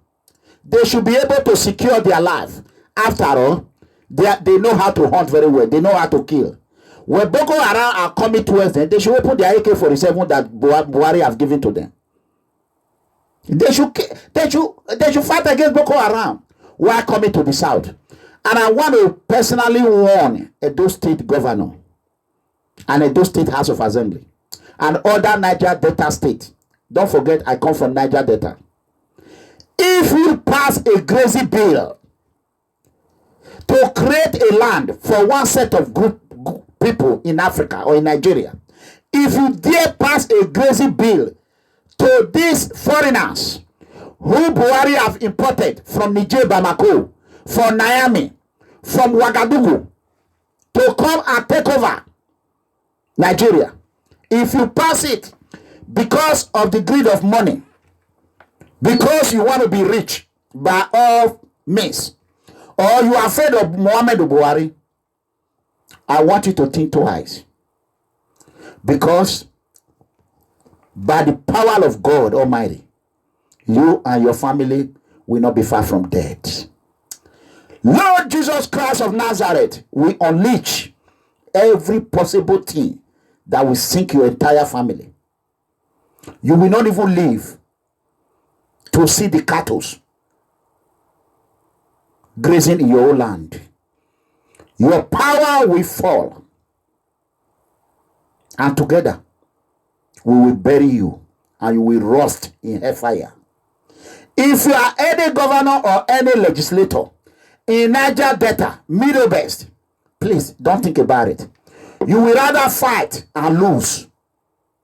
they should be able to secure their life. After all, they know how to hunt very well. They know how to kill. When Boko Haram are coming towards them, they should open their AK-47 that Buhari have given to them. They should fight against Boko Haram while coming to the south. And I want to personally warn Edo State Governor and Edo State House of Assembly and other Niger Delta state. Don't forget, I come from Niger Delta. If you pass a grazing bill to create a land for one set of group people in Africa or in Nigeria, if you dare pass a grazing bill to these foreigners who Buhari have imported from Niger, Bamako, from Niamey, from Ouagadougou, to come and take over Nigeria. If you pass it because of the greed of money, because you want to be rich by all means, or you are afraid of MUHAMMEDU Buhari, I want you to think twice. Because by the power of God Almighty, you and your family will not be far from death. Lord Jesus Christ of Nazareth, we unleash every possible thing that will sink your entire family. You will not even live to see the cattle grazing in your own land. Your power will fall, and together we will bury you, and you will rust in hellfire. If you are any governor or any legislator in Niger Delta, Middle Belt, please don't think about it. You will rather fight and lose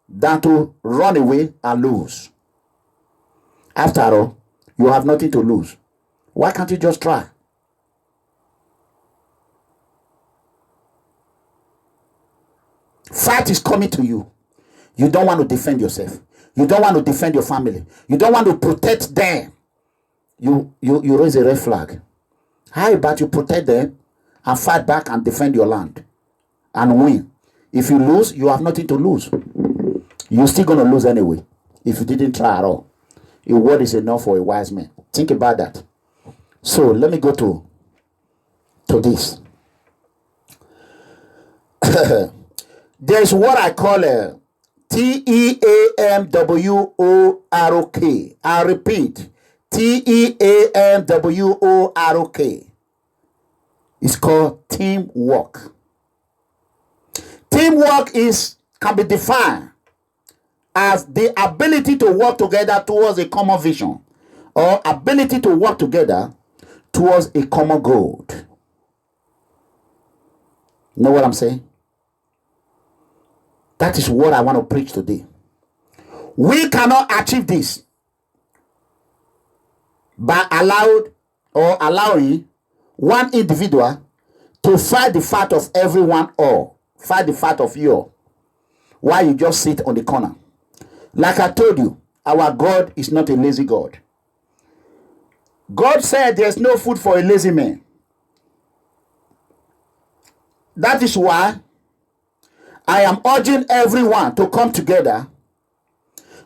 than to run away and lose. After all, you have nothing to lose. Why can't you just try? Fight is coming to you. You don't want to defend yourself. You don't want to defend your family. You don't want to protect them. You raise a red flag. How about you protect them and fight back and defend your land and win? If you lose, you have nothing to lose. You're still going to lose anyway if you didn't try at all. A word is enough for a wise man. Think about that. So let me go to this. There's what I call a TEAMWORK. I repeat, TEAMWORK. It's called teamwork. Teamwork can be defined as the ability to work together towards a common vision, or ability to work together towards a common goal. Know what I'm saying? That is what I want to preach today. We cannot achieve this by allowing one individual to fight the fight of everyone, or fight the fight of you, while you just sit on the corner. Like I told you, our God is not a lazy God. God said there's no food for a lazy man. That is why I am urging everyone to come together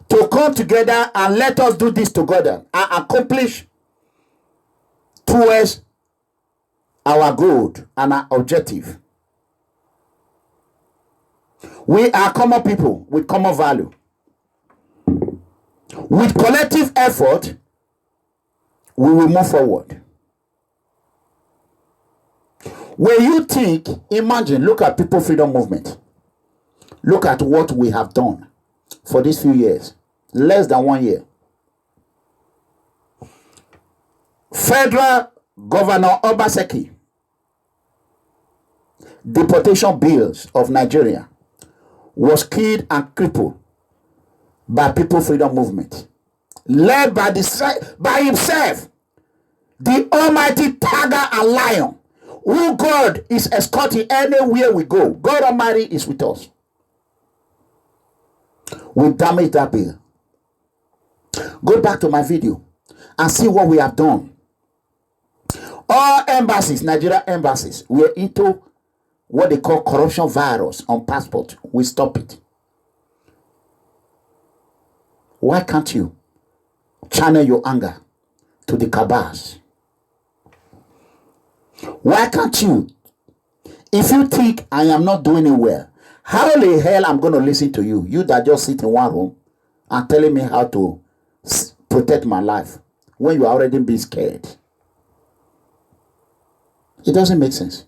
and let us do this together and accomplish towards our goal and our objective. We are common people with common value. With collective effort, we will move forward. When you think, imagine, look at People Freedom Movement. Look at what we have done for these few years. Less than 1 year. Federal Governor Obasanjo, deportation bills of Nigeria, was killed and crippled by People Freedom Movement, led by himself, the almighty tiger and lion, who God is escorting anywhere we go. God Almighty is with us. We damage that bill. Go back to my video and see what we have done. All embassies, Nigeria embassies, were into what they call corruption virus on passport. We stop it. Why can't you channel your anger to the cabals? Why can't you? If you think I am not doing it well, how the hell I'm going to listen to you? You that just sit in one room and telling me how to protect my life when you are already being scared. It doesn't make sense.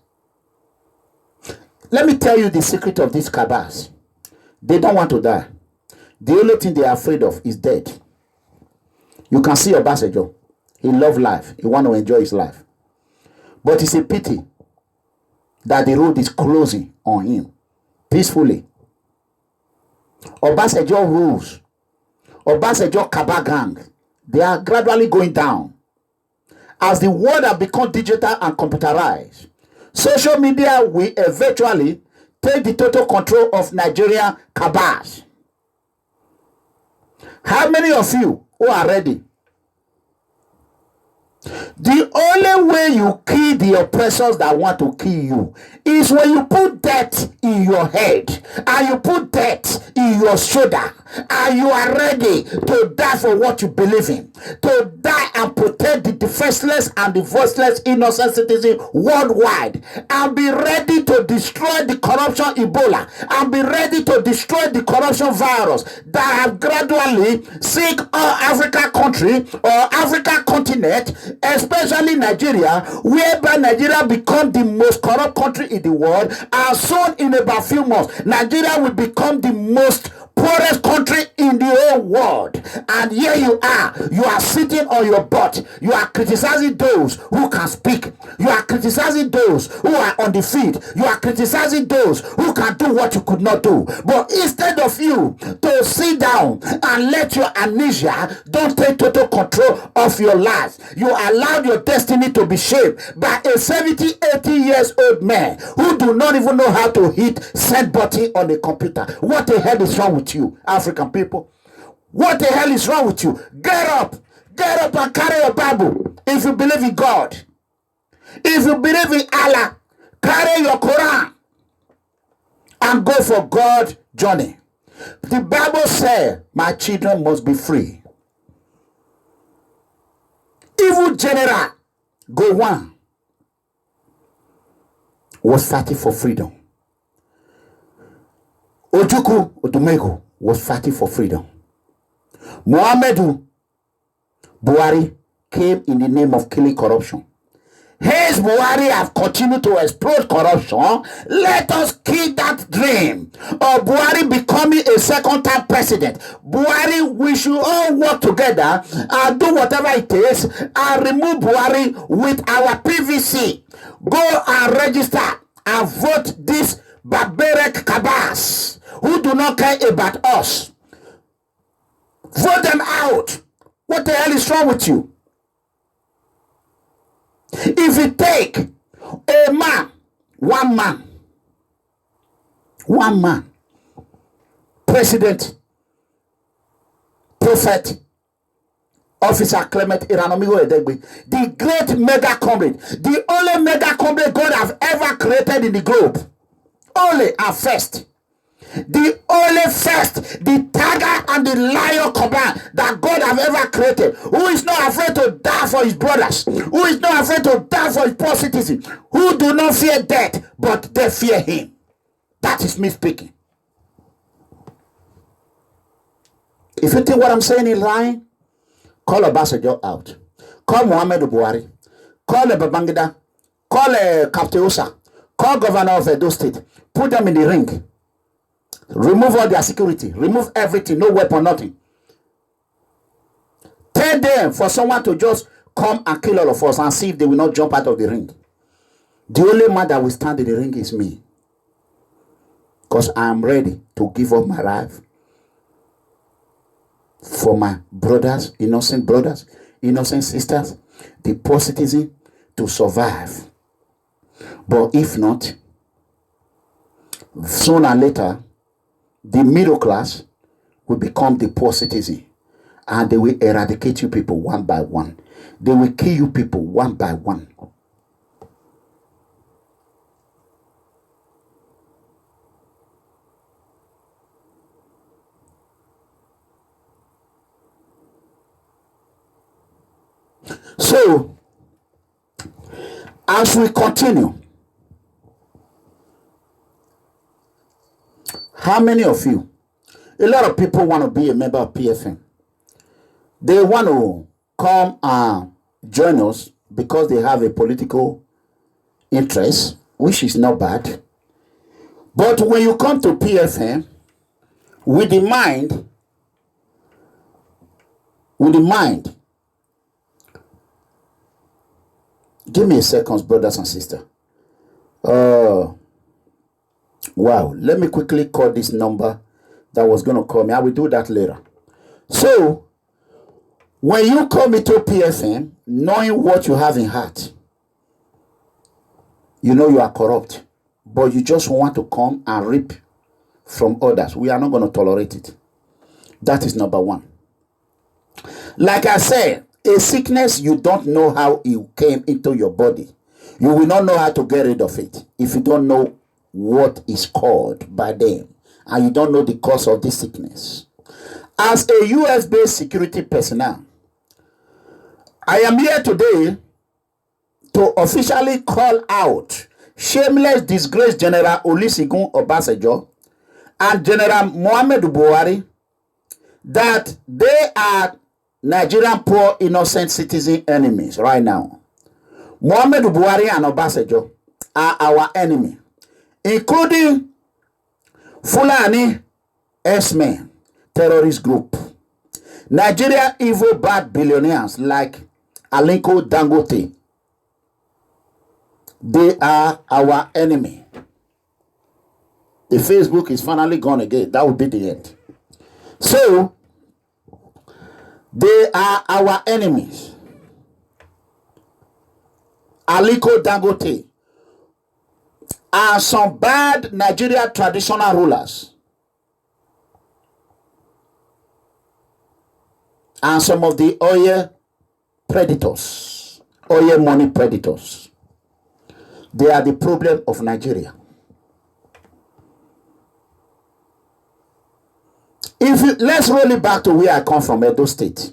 Let me tell you the secret of these cabals. They don't want to die. The only thing they are afraid of is death. You can see Obasanjo. He loves life. He wants to enjoy his life. But it's a pity that the road is closing on him peacefully. Obasanjo rules. Obasanjo Cabal gang. They are gradually going down. As the world has become digital and computerized, social media will eventually take the total control of Nigerian cabals. How many of you who are ready? The only way you kill the oppressors that want to kill you is when you put death in your head and you put death in your shoulder and you are ready to die for what you believe in, to die and protect the defenseless and the voiceless innocent citizens worldwide, and be ready to destroy the corruption Ebola, and be ready to destroy the corruption virus that have gradually sick all Africa country or Africa continent, especially Nigeria, whereby Nigeria become the most corrupt country in the world, and soon in about few months, Nigeria will become the most poorest country in the whole world. And here you are sitting on your butt. You are criticizing those who can speak. You are criticizing those who are on the feed. You are criticizing those who can do what you could not do. But instead of you to sit down and let your amnesia don't take total control of your life, you allowed your destiny to be shaped by a 70, 80 years old man who do not even know how to hit send button on a computer. What the hell is wrong with you, African people? What the hell is wrong with you? Get up and carry your Bible. If you believe in God, if you believe in Allah, carry your Quran and go for God's journey. The Bible says, my children must be free. Evil general Gowon was fighting for freedom. Ojukwu Odumegu was fighting for freedom. MUHAMMEDU Buhari came in the name of killing corruption. His Buhari have continued to explode corruption. Let us kill that dream of Buhari becoming a second-time president. Buhari, we should all work together and do whatever it takes and remove Buhari with our PVC. Go and register and vote these barbaric cabals who do not care about us. Vote them out. What the hell is wrong with you? If you take a man, one man, president, prophet, Officer Clement Iranomigo Edegbe, the great mega comrade, the only mega comrade God have ever created in the globe, only and first. The only first, the tiger and the lion combined that God have ever created, who is not afraid to die for his brothers, who is not afraid to die for his poor citizens, who do not fear death, but they fear him. That is me speaking. If you think what I'm saying is lying, call Obasanjo out. Call Muhammadu Buhari. Call Babangida. Call Kapteosa. Call Governor of Edo State. Put them in the ring. Remove all their security. Remove everything. No weapon, nothing. Tell them for someone to just come and kill all of us and see if they will not jump out of the ring. The only man that will stand in the ring is me. Because I am ready to give up my life for my brothers, innocent sisters, the poor citizen to survive. But if not, sooner or later, the middle class will become the poor citizen, and they will eradicate you people one by one. They will kill you people one by one. So, as we continue, how many of you, a lot of people want to be a member of PFM. They want to come and join us because they have a political interest, which is not bad. But when you come to PFM, with the mind, give me a second, brothers and sisters. Wow, let me quickly call this number that was going to call me. I will do that later. So, When you come into PFM, knowing what you have in heart, you know you are corrupt, but you just want to come and reap from others. We are not going to tolerate it. That is number one. Like I said, a sickness, you don't know how it came into your body. You will not know how to get rid of it if you don't know what is called by them and you don't know the cause of this sickness. As a US-based security personnel, I am here today to officially call out shameless disgrace General Olusegun Obasanjo and General MUHAMMEDU Buhari that they are Nigerian poor innocent citizen enemies right now. MUHAMMEDU Buhari and Obasanjo are our enemy, including Fulani HERDSMAN terrorist group, Nigeria evil bad billionaires like ALIKO Dangote. They are our enemy. The Facebook is finally gone again. That will be the end. So, they are our enemies. ALIKO Dangote are some bad Nigeria traditional rulers and some of the oil predators, oil money predators. They are the problem of Nigeria. Let's roll it back to where I come from, Edo State.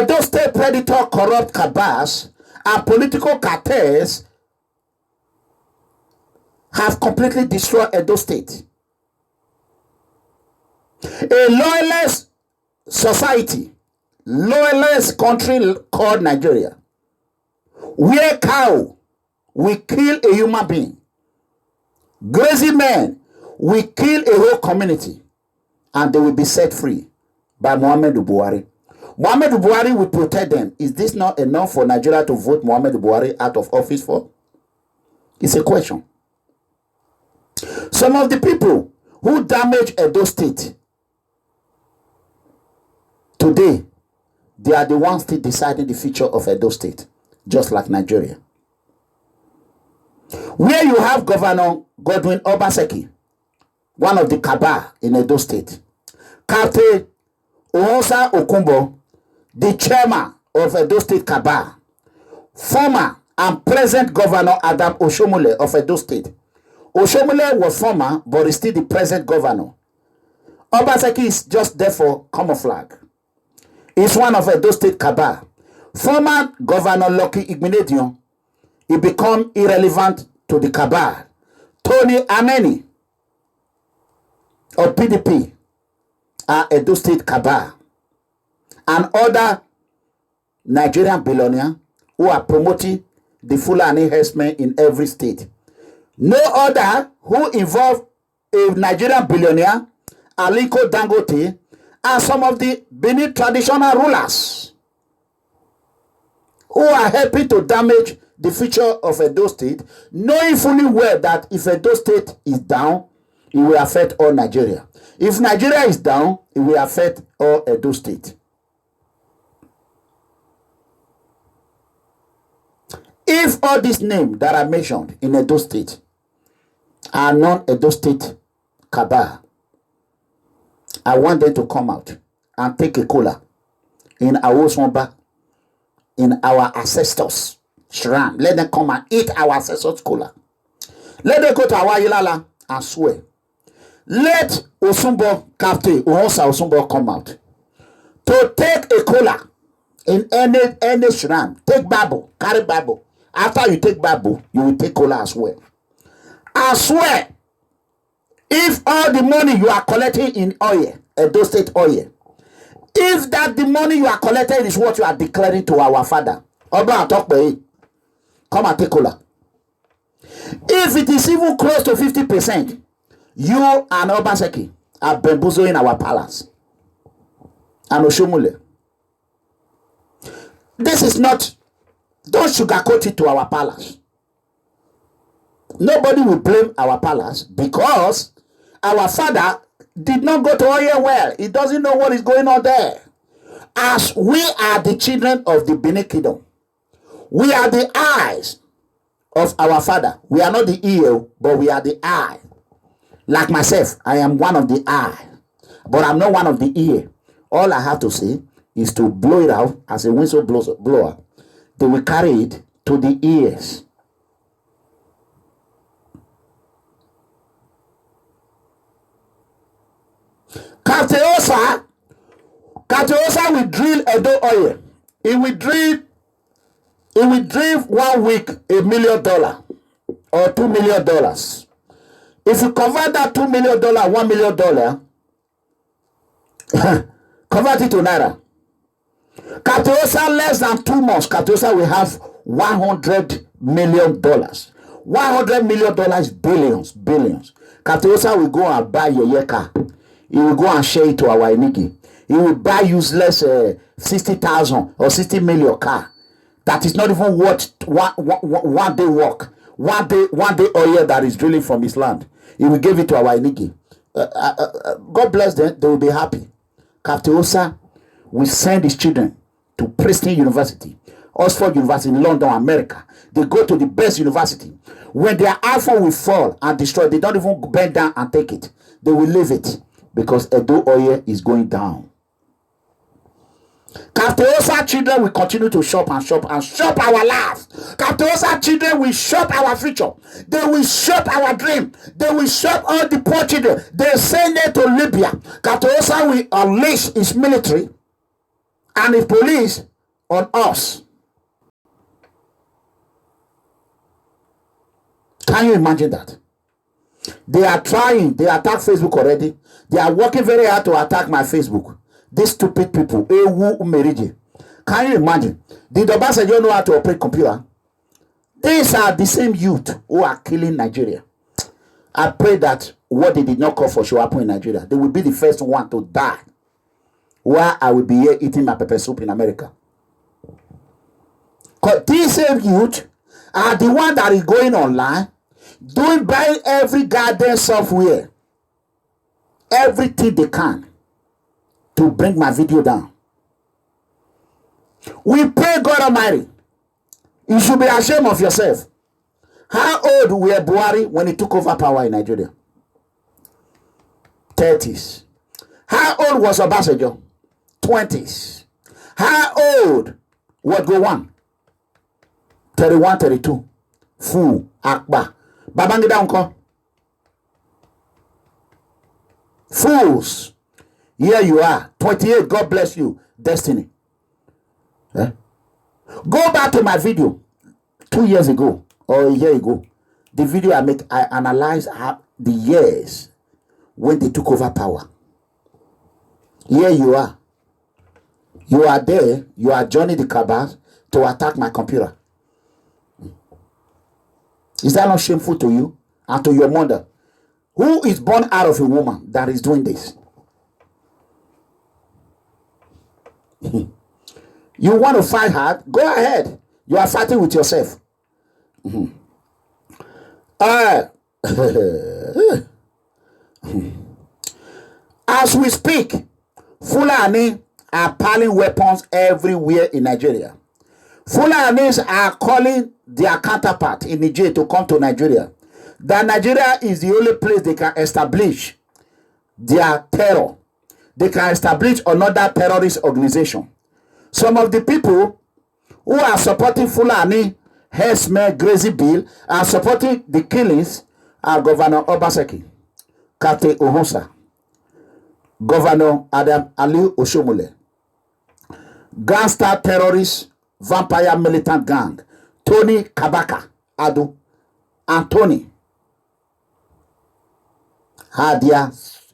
Edo State predator, corrupt cabals, and political cartels have completely destroyed Edo State. A lawless society, lawless country called Nigeria, where cow will kill a human being, grazing men will kill a whole community, and they will be set free by Muhammadu Buhari. Muhammadu Buhari will protect them. Is this not enough for Nigeria to vote Muhammadu Buhari out of office for? It's a question. Some of the people who damage Edo State today, they are the ones still deciding the future of Edo State, just like Nigeria. Where you have Governor Godwin Obaseki, one of the cabal in Edo State, Captain Ohosa Okumbo, the chairman of Edo State cabal, former and present Governor Adam Oshomole of Edo State. Oshomole was former, but is still the present governor. Obaseki is just there for camouflage. He's one of Edo State cabal. Former Governor Lucky Igbenedion, he become irrelevant to the cabal. Tony Ameni of PDP are Edo State cabal. And other Nigerian billionaires who are promoting the Fulani herdsmen in every state. No other who involve a Nigerian billionaire, ALIKO Dangote, and some of the Benin traditional rulers who are helping to damage the future of Edo State, knowing fully well that if Edo State is down, it will affect all Nigeria. If Nigeria is down, it will affect all Edo State. If all these names that are mentioned in Edo State are non-Edo State cabal, I want them to come out and take a cola in our Swamba, in our ancestors' shrine. Let them come and eat our ancestors' cola. Let them go to our Ilala and swear. Let Osumbo Captain Ohosa Osumbo come out to take a cola in any shrine. Take Bible, carry Bible. After you take Bible, you will take cola as well. I swear, if all the money you are collecting in oil, Edo State oil, if that the money you are collecting is what you are declaring to our father, Oba Atokpe, come and take cola. If it is even close to 50%, you and Obaseki are bamboozling our palace. And Oshomole. This is not, don't sugarcoat it to our palace. Nobody will blame our palace because our father did not go to oil well. He doesn't know what is going on there. As we are the children of the Benin Kingdom, we are the eyes of our father. We are not the ear, but we are the eye. Like myself, I am one of the eye, but I'm not one of the ear. All I have to say is to blow it out as a whistle blower. They will carry it to the ears. Carteosa will drill Edo oil. It will drill 1 week $1 million or $2 million. If you convert that $2 million, $1 million, convert it to Naira. Carteosa, less than 2 months, Carteosa will have $100 million. $100 million is billions. Carteosa will go and buy your car. He will go and share it to our Inigi. He will buy useless 60,000 or 60 million car that is not even worth one day work, one day oil that is drilling from his land. He will give it to our Inigi. God bless them; they will be happy. Carteosa will send his children to Princeton University, Oxford University in London, America. They go to the best university. When their iPhone will fall and destroy, they don't even bend down and take it. They will leave it because Edo oil is going down. Carteosa children will continue to shop our lives. Carteosa children will shop our future. They will shop our dream. They will shop all the poor children. They send it to Libya. Carteosa will unleash his military and his police on us. Can you imagine that? They are trying. They attack Facebook already. They are working very hard to attack my Facebook. These stupid people. Can you imagine? Did Obasanjo know how to operate computer? These are the same youth who are killing Nigeria. I pray that what they did not call for should happen in Nigeria. They will be the first one to die, while I will be here eating my pepper soup in America. Because these same youth are the one that is going online, buying every goddamn software, everything they can to bring my video down. We pray God Almighty. You should be ashamed of yourself. How old were Buhari when he took over power in Nigeria? 30s. How old was Obasanjo? 20s. How old was Gowon? 31, 32. Fool, Akbar. Babangida unko. Fools. Here you are. 28. God bless you. Destiny. Eh? Go back to my video 2 years ago or a year ago. The video I analyzed the years when they took over power. Here you are. You are there. You are joining the CABAL to attack my computer. Is that not shameful to you and to your mother? Who is born out of a woman that is doing this? You want to fight hard? Go ahead. You are fighting with yourself. As we speak, Fulani are piling weapons everywhere in Nigeria. Fulanis are calling their counterpart in Niger to come to Nigeria. That Nigeria is the only place they can establish their terror. They can establish another terrorist organization. Some of the people who are supporting Fulani HERDSMAN Grazing bill are supporting the killings are Governor Obasanjo, Kate Ohosa, Governor Adam Ali Oshomole, gangster terrorist vampire militant gang Tony Kabaka Ado and Tony are their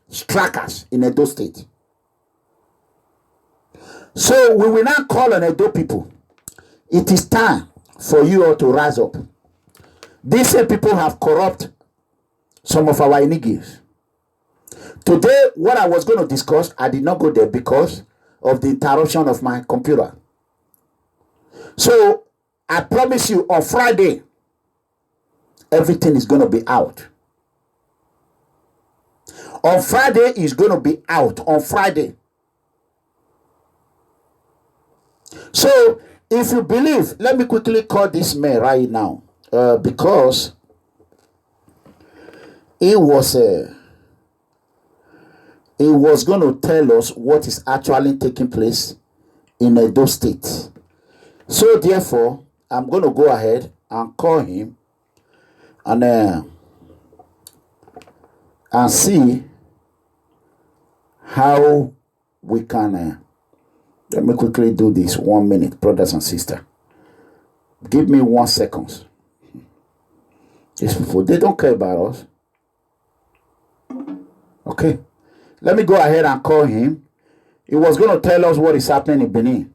strikers in Edo State. So we will now call on Edo people. It is time for you all to rise up. These same people have corrupted some of our inigis. Today, what I was going to discuss, I did not go there because of the interruption of my computer. So I promise you on Friday, everything is going to be out. On Friday is going to be out. On Friday. So, if you believe, let me quickly call this man right now, because he was going to tell us what is actually taking place in Edo State. So, therefore, I'm going to go ahead and call him and see how we can. Let me quickly do this. 1 minute, brothers and sisters. Give me 1 second. These people, they don't care about us. Okay. Let me go ahead and call him. He was going to tell us what is happening in Benin.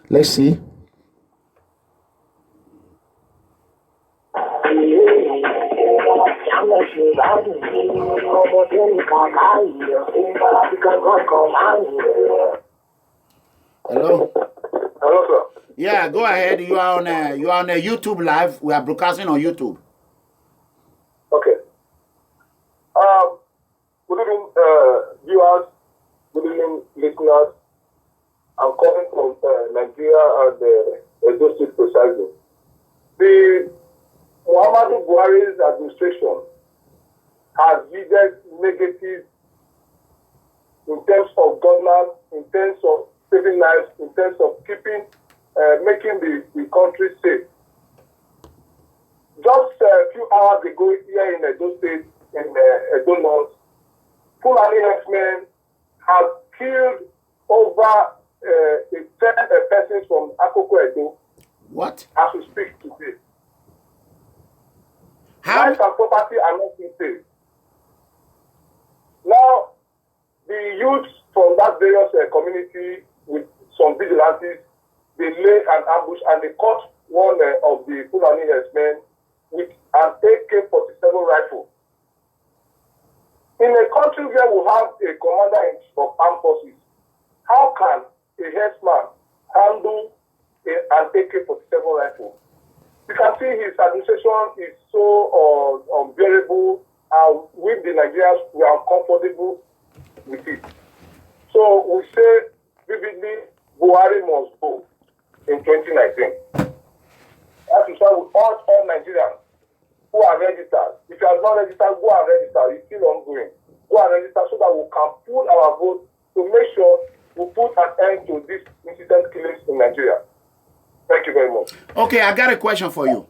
Let's see. Hello. Hello, sir. Yeah, go ahead. You are on a YouTube live. We are broadcasting on YouTube. Okay. Good evening, viewers. Good evening, listeners. I'm calling from Nigeria and Edo State precisely. The Muhammadu Buhari's administration has yielded negative in terms of governance, in terms of saving lives, in terms of keeping, making the country safe. Just a few hours ago here in Edo State, in Edo North, Fulani herdsmen have killed over 10 persons from Akoko Edo. What? As we speak today. How? Life and property are not being saved. Now, the youth from that various community with some vigilantes, they lay an ambush and they caught one of the Fulani herdsmen with an AK-47 rifle. In a country where we have a commander-in-chief of armed forces, how can a herdsman handle an AK-47 rifle? You can see his administration is so unbearable, and with the Nigerians, we are uncomfortable with it. So we say vividly, Buhari must go in 2019. That is why we urge all Nigerians who are registered. If you are not registered, go and register. It's still ongoing. Go and register so that we can put our vote to make sure we put an end to this incident killings in Nigeria. Thank you very much. Okay, I got a question for you.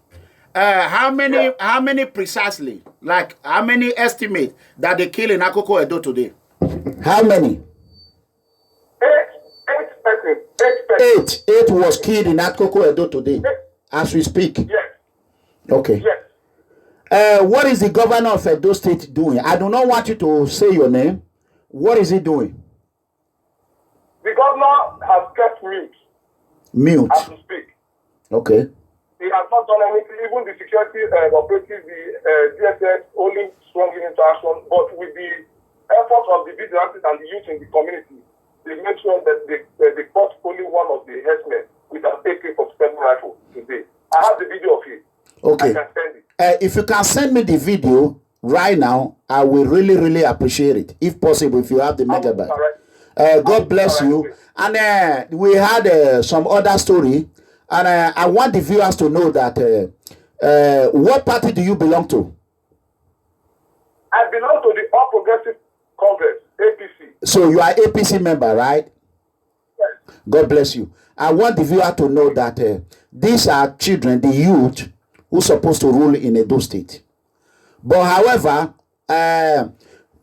How many precisely? Like, how many estimate that they kill in Akoko Edo today? How many? 8 persons. 8. 8 was killed in Akoko Edo today, as we speak. Yes. Okay. Yes. What is the governor of Edo State doing? I do not want you to say your name. What is he doing? The governor has kept mute. As we speak. Okay. He has not done anything. Even the security operatives, the DSS, only strongly into action. But with the efforts of the vigilantes and the youth in the community, they made sure that they caught only one of the herdsmen with an AK-47 rifle today. I have the video of it. Okay. I can send it. If you can send me the video right now, I will really, really appreciate it. If possible, if you have the megabyte. God bless you. And we had some other story. And I want the viewers to know that what party do you belong to? I belong to the All Progressive Congress, APC. So you are APC member, right? Yes. God bless you. I want the viewer to know that these are children, the youth, who are supposed to rule in Edo State. But however,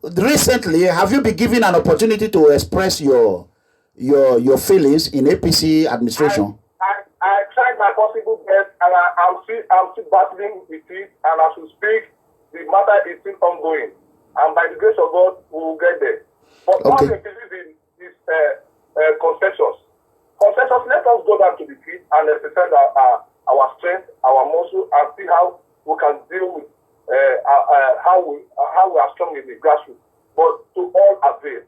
recently, have you been given an opportunity to express your feelings in APC administration? I tried my possible best, and I'm still battling with it. And as we speak, the matter is still ongoing. And by the grace of God, we will get there. But all they believe in is concessions. Concessions, let us go down to the field and exercise our strength, our muscle, and see how we can deal with how we are strong in the grassroots. But to all avail.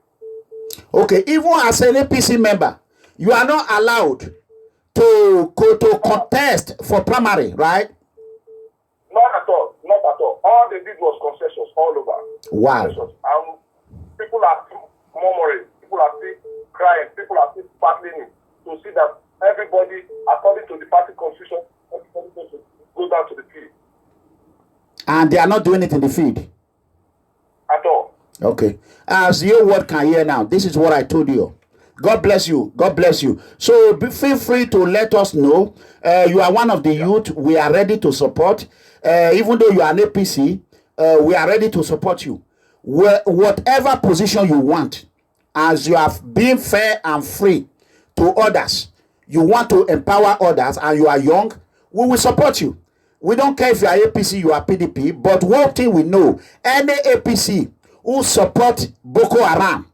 Okay, even as an APC member, you are not allowed to contest for primary, right? Not at all. Not at all. All they did was concessions all over. Wow. People are still murmuring, people are still crying, people are still battling to see that everybody, according to the party constitution, everybody goes to go down to the field. And they are not doing it in the field? At all. Okay. As your word can hear now, this is what I told you. God bless you. God bless you. So feel free to let us know. You are one of the youth. We are ready to support. Even though you are an APC, we are ready to support you. Whatever position you want, as you have been fair and free to others, you want to empower others and you are young, we will support you. We don't care if you are APC, you are PDP, but one thing we know, any APC who support Boko Haram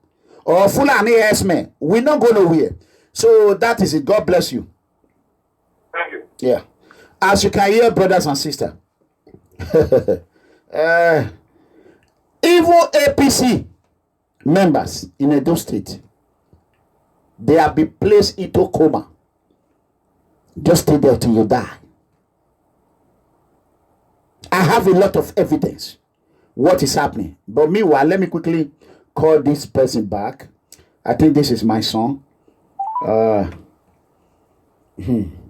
or Fulani herdsmen, we not go nowhere. So that is it. God bless you. Thank you. Yeah. As you can hear, brothers and sisters, even APC members in Edo State, they have been placed into coma. Just stay there till you die. I have a lot of evidence what is happening. But meanwhile, let me quickly call this person back. I think this is my song.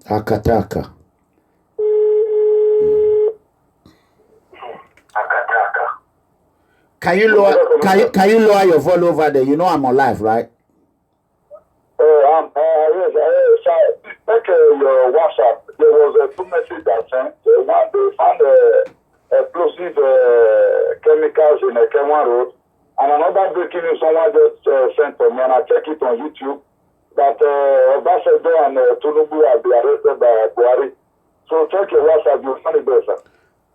Akataka. Can you lower your volume over there? You know I'm on live, right? Yes, check your WhatsApp. There was a two message that sent. One, they found explosive chemicals in a Kenwan road. And another breaking news someone just sent to me, and I check it on YouTube, that Obasanjo and Tinubu have been arrested by Buhari. So check your WhatsApp, you'll find it there, sir.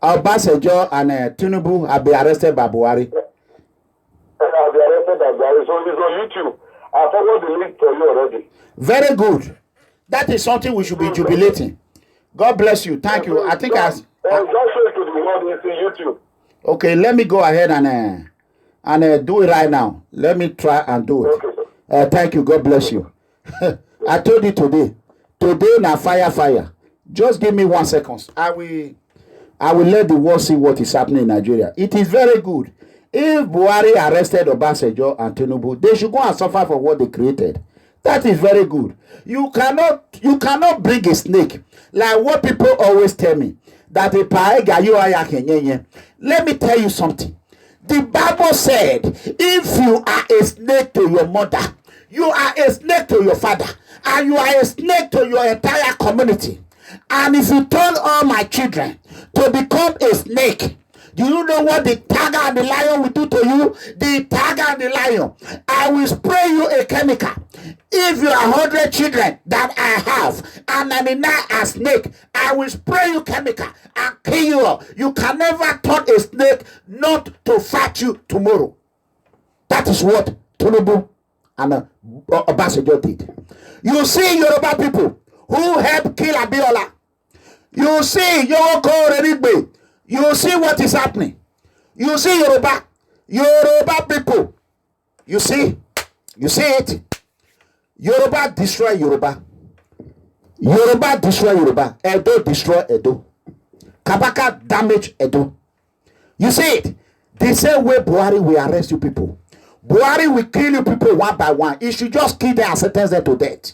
Obasanjo and Tinubu have been arrested by Buhari. Have been arrested by Buhari. So it's on YouTube. I forward the link for you already. Very good. That is something we should be jubilating. God bless you. Thank you. I think just show it to the world. It's in YouTube. Okay, let me go ahead and do it right now. Let me try and do it. Okay, thank you. God bless you. I told you today. Today now fire. Just give me 1 second. I will let the world see what is happening in Nigeria. It is very good. If Buhari arrested Obasanjo and Tinubu, they should go and suffer for what they created. That is very good. You cannot bring a snake. Like what people always tell me, that a paega you are. Let me tell you something. The Bible said, if you are a snake to your mother, you are a snake to your father, and you are a snake to your entire community. And if you turn all my children to become a snake, do you know what the tiger and the lion will do to you? The tiger and the lion, I will spray you a chemical. If you are 100 children that I have, and 99 are snake, I will spray you chemical and kill you all. You can never turn a snake not to fight you tomorrow. That is what Tinubu and Obasanjo did. You see Yoruba people who helped kill Abiola. You see Yoko Renigbe. You see what is happening. You see Yoruba people. You see it. Yoruba destroy Yoruba. Yoruba destroy Yoruba. Edo destroy Edo. Kabaka damage Edo. You see it. The same way Buhari will arrest you people. Buhari will kill you people one by one. He should just kill them and sentence them to death.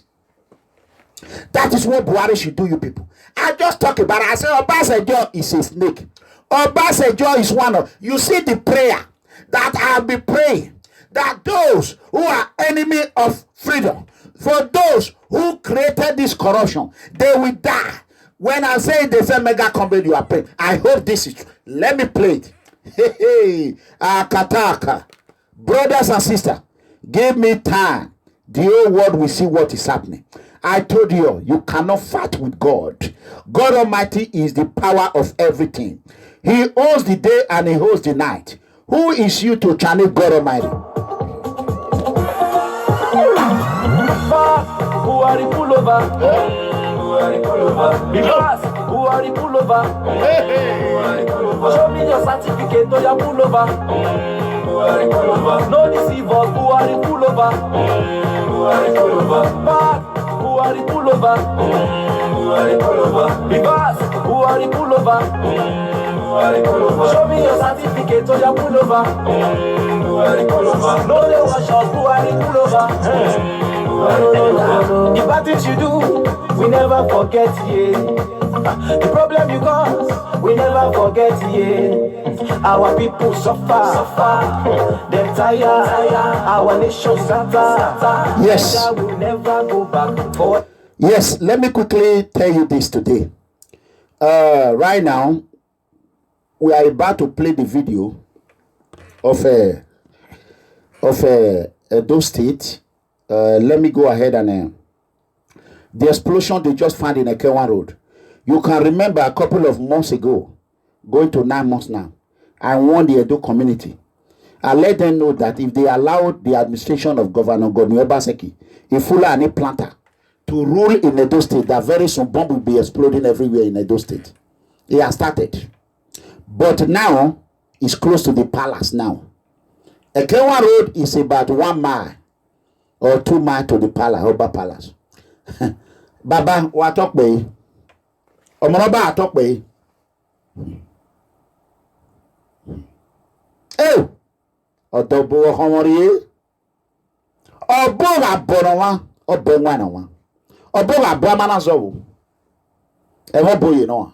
That is what Buhari should do, you people. I just talk about it. I say Obasanjo is a snake. Obasanjo is one of, you see the prayer that I'll be praying, that those who are enemy of freedom, for those who created this corruption, they will die. When I say they say mega comedy, you are praying. I hope this is true. Let me play it. Hey, Akataka. Brothers and sisters, give me time. The whole world will see what is happening. I told you, you cannot fight with God. God Almighty is the power of everything. He owns the day and he holds the night. Who is you to challenge God Almighty? Buhari pull over. Buhari pull over. Because Buhari pull over. Buhari pull over. Show me your certificate, no ya pull over. Buhari pull over. No deceive us, Buhari pull over. Buhari pull over. Back, Buhari pull over. Buhari pull over. Because Buhari pull over. Show me your certificate or your pullover. No, they wash us, Buhari pullover. The bad things you do, we never forget, yeah. The problem you cause, we never forget, yeah. Our people suffer, they're tired, our nation scatter. Yes. We'll never go back forward. Yes, let me quickly tell you this today. Right now, we are about to play the video of Edo State. Let me go ahead and the explosion they just found in Ekewan Road. You can remember a couple of months ago, going to 9 months now, I warned the Edo community. I let them know that if they allowed the administration of Governor Godwin Obaseki, a Fulani planter, to rule in Edo State, that very soon bomb will be exploding everywhere in Edo State. It has started. But now, it's close to the palace now. Ekewan Road is about 1 mile or 2 miles to the palace, Oba Palace. Baba, what talk be? Omoroba talk be? Oh! Odobo homori. Obo wa bonowa, obo nwana wa. Obo wa bramana zo. Ewo boye no.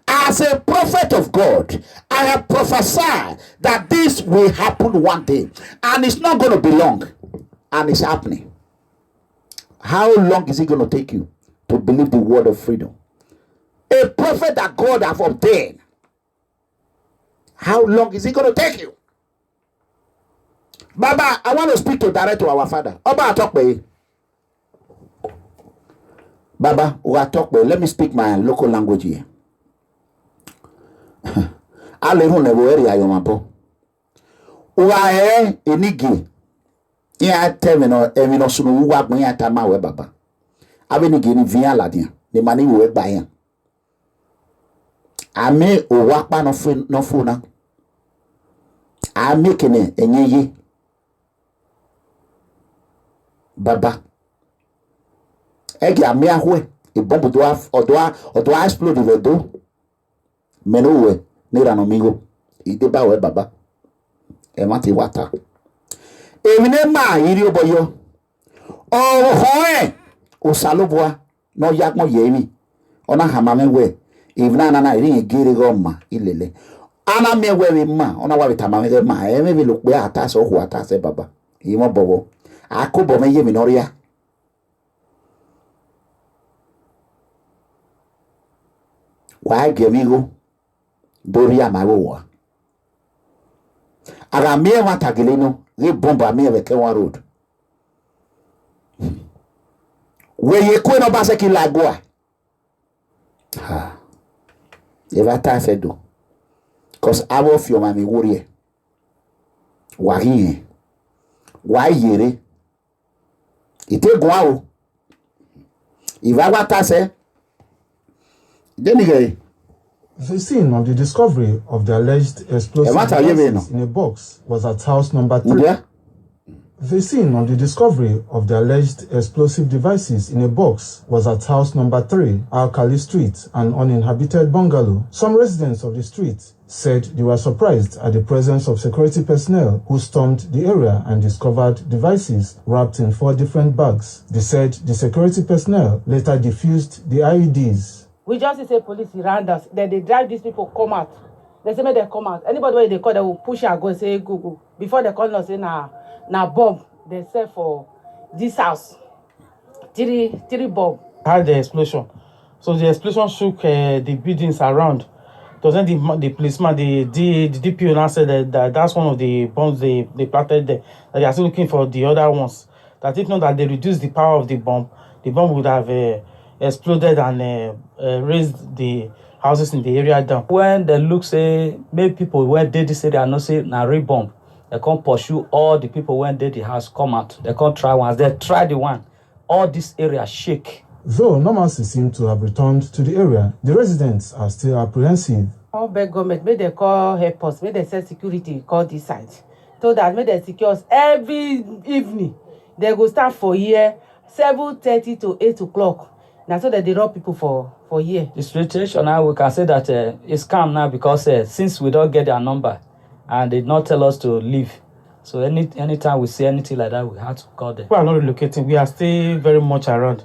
As a prophet of God, I have prophesied that this will happen one day. And it's not going to be long. And it's happening. How long is it going to take you to believe the word of freedom? A prophet that God have ordained. How long is it going to take you? Baba, I want to speak direct to our father. Oba talk by. Baba, we are talk by. Let me speak my local language here. Alehun nebo area yomapo. Uae enigi. Ya terminal emino sunu wa gbon ya tama we baba. Abenigi ni via ladian. Ni mani we gba yan. Ame o wa pa no fu na. Ame kene enyeye. Baba. Egi ame ahwe. E bomb do explode we do. Menuwe nira no migo ideba we baba e mati wata emine ma iri oboyo o salobwa no yagbon yemi ona hamame we even na iri giri goma ilele ana me we ma ona wa bitamame ma e me bi lo pe atase ohu atase baba imo bobo akobo me yemi noria wa gemigo Doria Maroa. Aramia Matagilino, they bomba me with Ekewan Road. Where you couldn't Obaseki Lagua. If I tell you, do. Because I will feel my warrior. Why ye? It take wow. If I want to say, then again. The scene of the discovery of the alleged explosive devices in a box was at house number 3. Yeah. The scene of the discovery of the alleged explosive devices in a box was at house number 3, Alkali Street, an uninhabited bungalow. Some residents of the street said they were surprised at the presence of security personnel who stormed the area and discovered devices wrapped in 4 different bags. They said the security personnel later defused the IEDs. We just say police around us. Then they drive these people come out. They say, may they come out. Anybody where they call, they will push and go and say, go. Before they call us, say, na bomb. They say for this house. Three bomb. Had the explosion. So the explosion shook the buildings around. It was then the policeman, the DPO now said that that's one of the bombs they planted there. That they are still looking for the other ones. That if not that they reduced the power of the bomb would have exploded and raised the houses in the area down. When they look say maybe people when they this area no say na real bomb, they can't pursue all the people when they the house come out. They can't try once. They try the one. All this area shake. Though normalcy seems to have returned to the area, the residents are still apprehensive. All beg government, may they call help us, may they send security, call this side. So that may they secure us every evening. They go start for here 7:30 to 8 o'clock. That's so that they rob people for year. The situation now, we can say that it's calm now because since we don't get their number and they not tell us to leave. So anytime we see anything like that, we have to call them. We are not relocating. We are still very much around.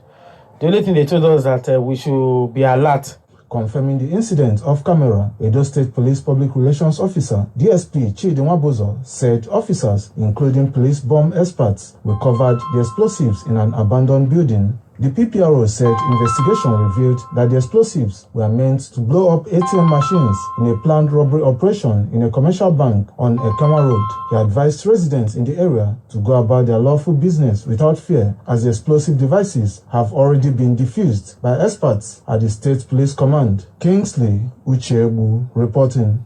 The only thing they told us that we should be alert. Confirming the incident off camera, Edo State Police Public Relations Officer DSP Chidinwabozo said officers, including police bomb experts, recovered the explosives in an abandoned building. The PPRO said investigation revealed that the explosives were meant to blow up ATM machines in a planned robbery operation in a commercial bank on Ekama Road. He advised residents in the area to go about their lawful business without fear, as the explosive devices have already been defused by experts at the State Police Command. Kingsley Uchebu reporting.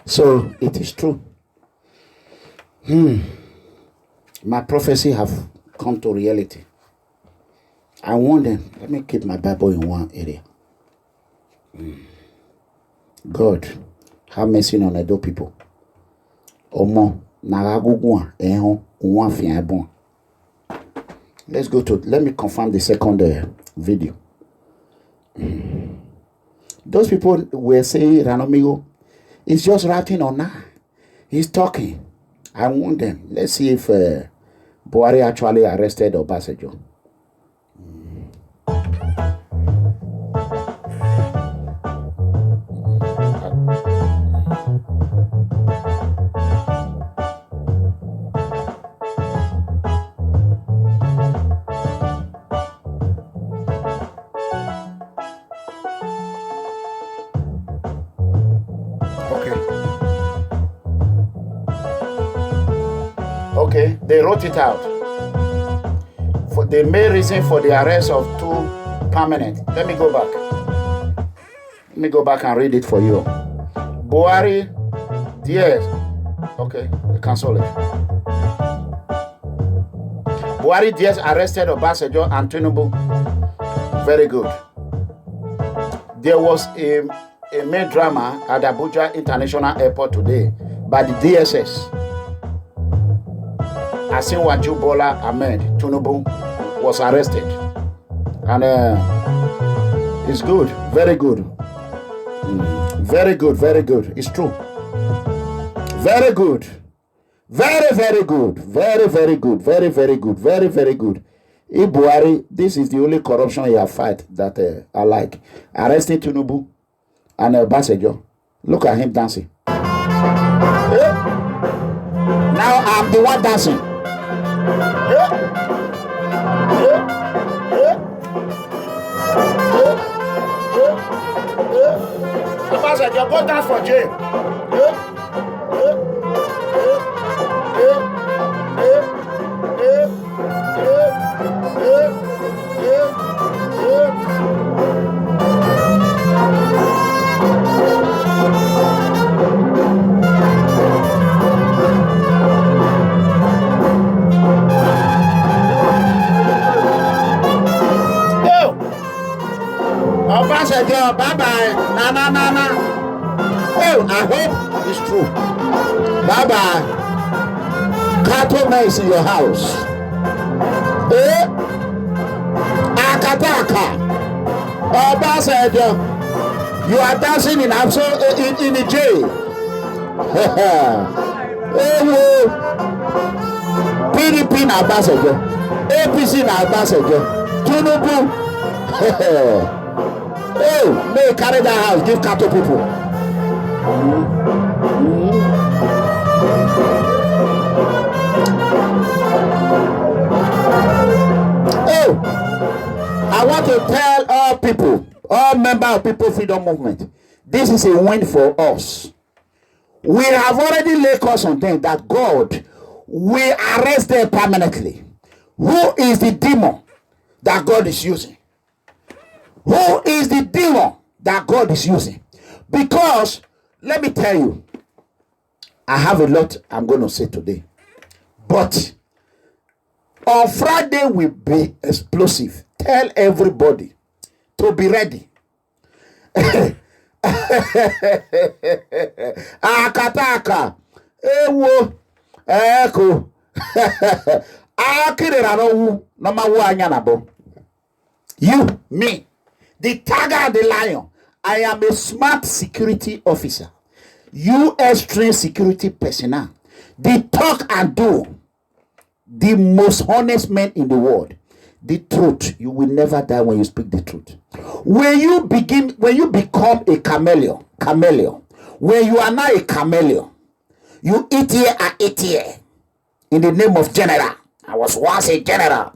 So it is true. My prophecy have come to reality. I warn them. Let me keep my Bible in one area. God, have mercy on Edo people. Omo, let's go to. Let me confirm the second video. Those people were saying Ranomigo is just writing on now. He's talking. I warn them. Let's see if Buhari actually arrested Obasanjo. Okay, they wrote it out. For the main reason for the arrest of two permanent. Let me go back. Let me go back and read it for you. Buhari, yes. Okay, cancel it. Buhari, yes, arrested Obasanjo and Tinubu. Very good. There was a main drama at Abuja International Airport today by the DSS. Asinwaju Bola Ahmed Tinubu was arrested, and it's good, very good, very good, very good. It's true, very good, very good, very good, very good, very good. Buhari, this is the only corruption he have fight that I like. Arresting Tinubu and Obasanjo. Look at him dancing. Now I'm the one dancing. Obasanjo, go dance for jail. Obasanjo, bye-bye. Na. Oh, I hope it's true. Bye-bye. Cartels in your house. Akataka. Obasanjo, you are dancing in the jail. PDP na Obasanjo. APC na Obasanjo. Tinubu. Oh, may carry that house, give cattle people. Oh, I want to tell all people, all members of People Freedom Movement, this is a win for us. We have already laid course on them that God will arrest them permanently. Who is the demon that God is using? Who is the demon that God is using? Because, let me tell you, I have a lot I'm going to say today. But, on Friday will be explosive. Tell everybody to be ready. Akataka. Ewo. Eko. Akire rano wu. Nama wu anya nabo. You, me, the tiger and the lion. I am a smart security officer. U.S. trained security personnel. They talk and do. The most honest men in the world. The truth. You will never die when you speak the truth. When you become a chameleon, when you are now a chameleon, you eat here and eat here. In the name of general. I was once a general.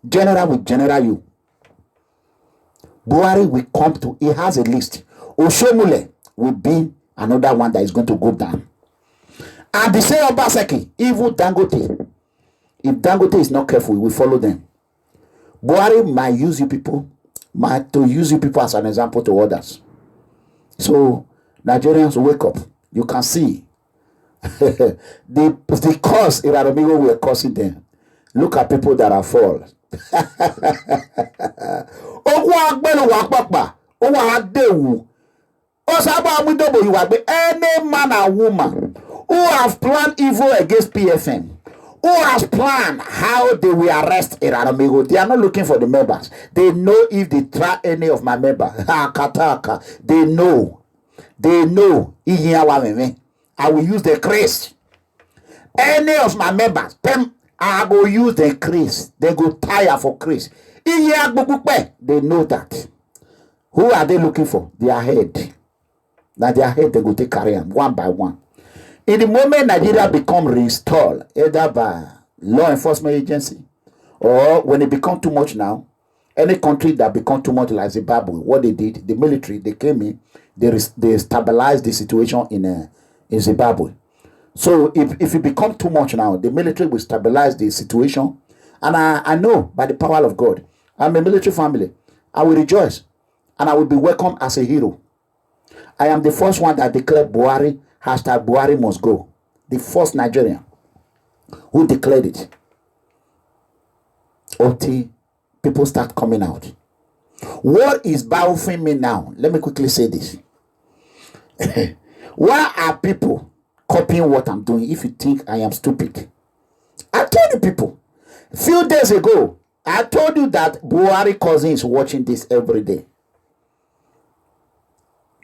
General will general you. Buhari will come to, he has a list. Oshomule will be another one that is going to go down. And the same Obaseki, even Dangote. If Dangote is not careful, we will follow them. Buhari might use you people, as an example to others. So Nigerians, wake up. You can see the cause Iranomigo were causing them. Look at people that are false. Any man and woman who have planned evil against PFM, who has planned how they will arrest Iranomigo, they are not looking for the members. They know if they try any of my members. They know. I will use the grace. Any of my members, I will use the crease. They go tire for crease. They know that. Who are they looking for? Their head. Now their head, they go take carry them one by one. In the moment Nigeria become reinstalled, either by law enforcement agency, or when it become too much now, any country that become too much like Zimbabwe, what they did, the military, they came in, they stabilized the situation in Zimbabwe. So if it become too much now, the military will stabilize the situation. And I know by the power of God, I'm a military family. I will rejoice and I will be welcomed as a hero. I am the first one that declared Buhari, #Buhari must go. The first Nigerian who declared it. Until people start coming out. What is baffling me now? Let me quickly say this. Why are people copying what I'm doing if you think I am stupid? I told you people. A few days ago, I told you that Buhari cousin is watching this every day.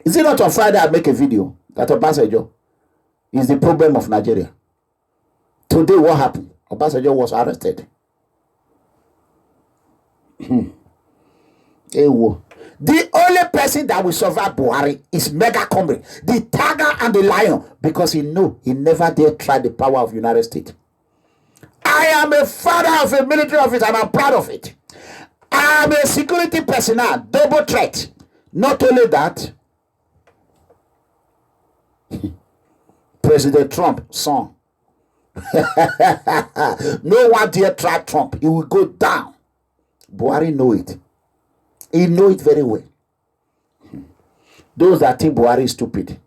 Is it not on Friday I make a video that Obasanjo is the problem of Nigeria? Today what happened? Obasanjo was arrested. The only person that will survive Buhari is Mega Comrade, the tiger and the lion, because he knew he never dare try the power of United States. I am a father of a military officer and I'm proud of it. I am a security personnel, double threat. Not only that, President Trump, son. No one dare try Trump. He will go down. Buhari know it. He know it very well. Those that think Buhari is stupid.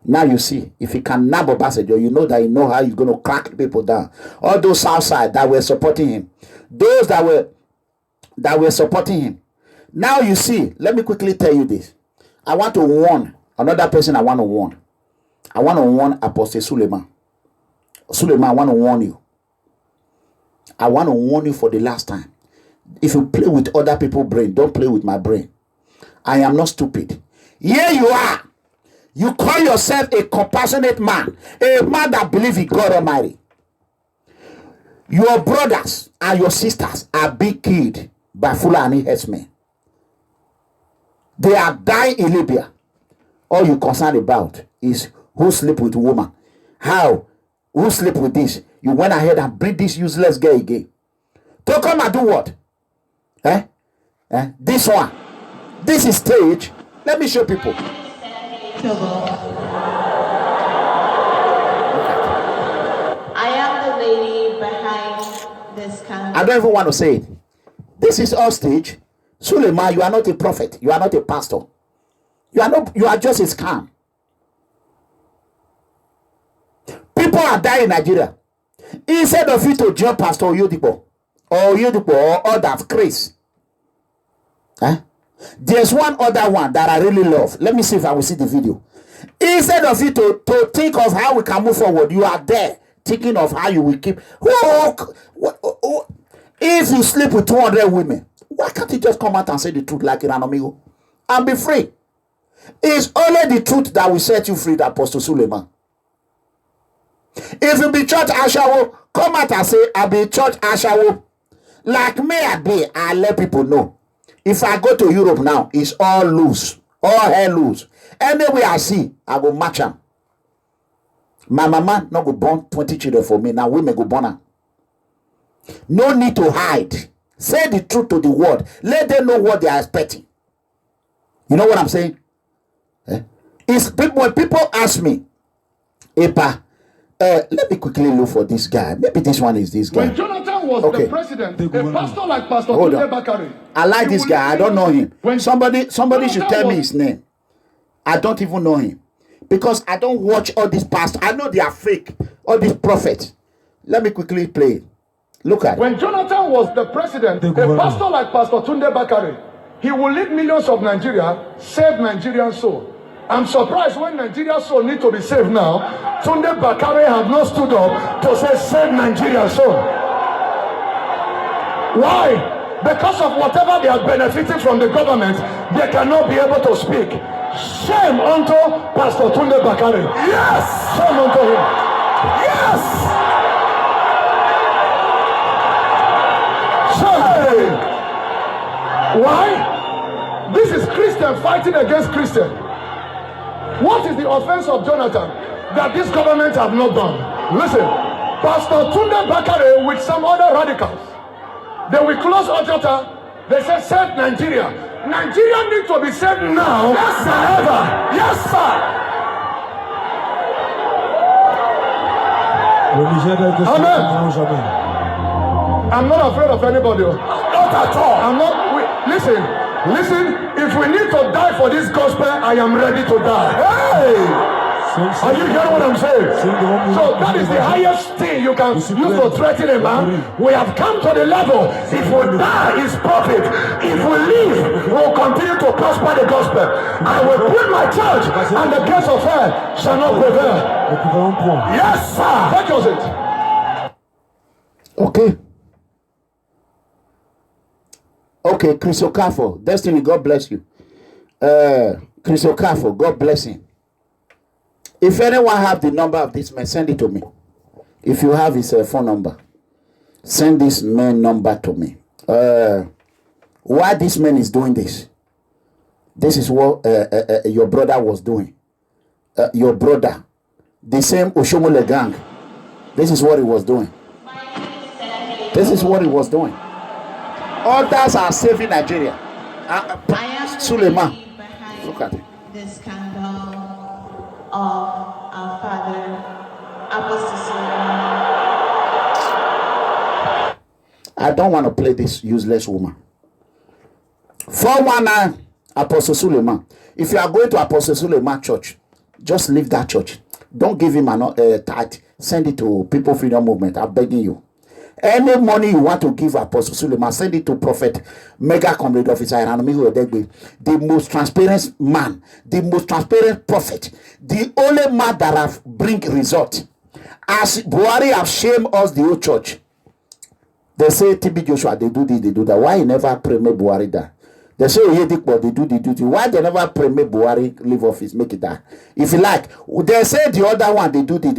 Now you see, if he can nab Obasanjo, you know that he know how he's going to crack people down. All those outside that were supporting him. Those that were supporting him. Now you see, let me quickly tell you this. I want to warn another person I want to warn. I want to warn Apostle Suleiman. Suleiman, I want to warn you. I want to warn you for the last time. If you play with other people's brain, don't play with my brain. I am not stupid. Here you are. You call yourself a compassionate man. A man that believes in God Almighty. Your brothers and your sisters are being killed by Fulani herdsmen. They are dying in Libya. All you're concerned about is who sleep with woman. How? Who sleep with this? You went ahead and bring this useless girl again. To come and do what? This one. This is stage. Let me show people. I am the lady behind this camera. I don't even want to say it. This is all stage. Suleiman, you are not a prophet. You are not a pastor. You are just a scam. People are dying in Nigeria. Instead of you to join Pastor Oyodipo or others, Chris. There's one other one that I really love. Let me see if I will see the video. Instead of you to think of how we can move forward, you are there thinking of how you will keep. If you sleep with 200 women, Why can't he just come out and say the truth like Iranomigo and be free? It's only the truth that will set you free, Apostle Suleiman. If you be church Ashawo, come out and say, I be church Ashawo. Like me, I let people know. If I go to Europe now, it's all loose. All hell loose. Anywhere I see, I go match them. My mama not go born 20 children for me. Now women go born her. No need to hide. Say the truth to the world. Let them know what they are expecting. You know what I'm saying? It's people, when people ask me, Epa, let me quickly look for this guy. Maybe this one is this guy. When Jonathan was the president, a pastor like Pastor Hold on. Bakari. I like this guy. I don't know him. Somebody should tell me his name. I don't even know him. Because I don't watch all these pastors. I know they are fake. All these prophets. Let me quickly play it. Look at it. When Jonathan was the president, a pastor like Pastor Tunde Bakari, he will lead millions of Nigeria, save Nigerian soul. I'm surprised when Nigeria's soul need to be saved now. Tunde Bakari have not stood up to say save Nigerian soul. Why? Because of whatever they are benefiting from the government, they cannot be able to speak. Shame unto Pastor Tunde Bakari. Yes! Shame unto him. Yes! Shame. Why? This is Christian fighting against Christian. What is the offense of Jonathan that this government have not done? Listen, Pastor Tunde Bakari with some other radicals, they will close Ojota. They say save Nigeria. Nigeria needs to be saved now. Yes, sir. Ever. Yes, sir. Amen. I'm not afraid of anybody. Not at all. I'm not. Listen. If we need to die for this gospel, I am ready to die. Hey! Are you hearing what I'm saying? So that is the highest thing you can use to threaten a man. We have come to the level. If we die, is profit. If we live, we will continue to prosper the gospel. I will build my church, and the gates of hell shall not prevail. Yes, sir. That was it. Okay. Okay, Chris Okafo. Destiny, God bless you. Chris Okafo, God bless him. If anyone have the number of this man, send it to me. If you have his phone number, send this man number to me. Why this man is doing this? This is what your brother was doing. Your brother, the same Oshomole gang. This is what he was doing. This is what he was doing. Others are saving Nigeria. Suleiman, look at it. The scandal of our father, Apostle Suleiman. I don't want to play this useless woman. 419 Apostle Suleiman. If you are going to Apostle Suleiman church, just leave that church. Don't give him a tithe. Send it to People Freedom Movement. I'm begging you. Any money you want to give Apostle Suleiman, send it to Prophet Mega Comrade Officer Iranomigo Edegbe, the most transparent man, the most transparent prophet, the only man that have bring result. As Buhari have shamed us, the whole church. They say TB Joshua, they do this, they do that. Why he never pray me Buhari that? They say Oyedikpo, they do the duty. Why they never pray me Buhari leave office, make it that? If you like, they say the other one, they do the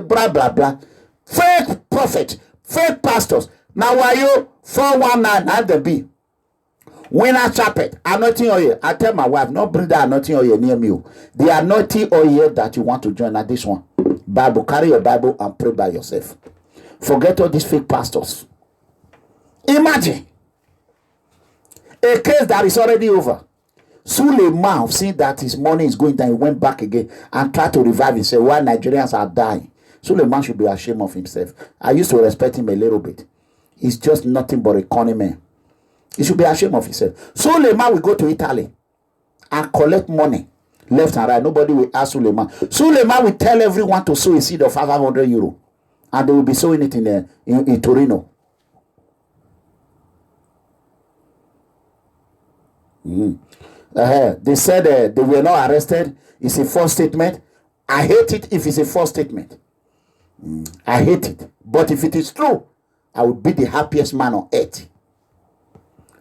blah, blah, blah. Fake prophet. Fake pastors. Now why you 419 at the B? Winner chapet. Anointing oil. I tell my wife, not bring that anointing oil near me. The anointing oil that you want to join at this one. Bible. Carry your Bible and pray by yourself. Forget all these fake pastors. Imagine a case that is already over. Suleiman, seeing that his money is going down, he went back again and tried to revive himself while Nigerians are dying. Suleiman should be ashamed of himself. I used to respect him a little bit. He's just nothing but a corny man. He should be ashamed of himself. Suleiman will go to Italy and collect money left and right. Nobody will ask Suleiman. Suleiman will tell everyone to sow a seed of 500 euro, and they will be sowing it in Torino. They said they were not arrested. It's a false statement. I hate it if it's a false statement. I hate it. But if it is true, I will be the happiest man on earth.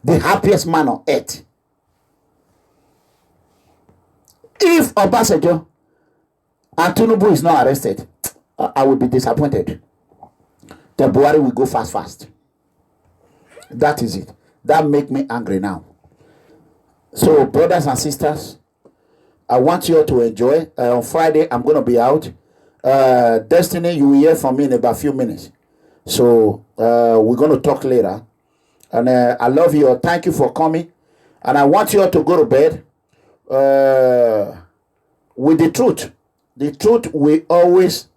the happiest man on earth. If Obasanjo and Tinubu is not arrested, I will be disappointed. The Buhari will go fast. That is it. That make me angry now. So, brothers and sisters, I want you all to enjoy. On Friday, I'm going to be out. Destiny, you will hear from me in about a few minutes. So, we're going to talk later. And I love you all. Thank you for coming. And I want you all to go to bed with the truth. The truth will always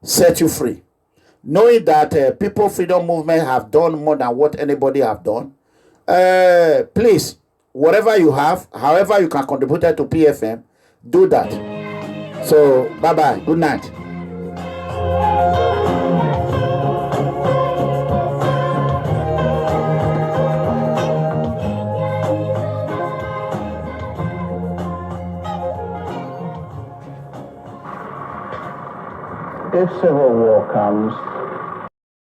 set you free. Knowing that People Freedom Movement have done more than what anybody have done. Please, whatever you have, however you can contribute to PFM, do that. So, bye-bye. Good night. If civil war comes,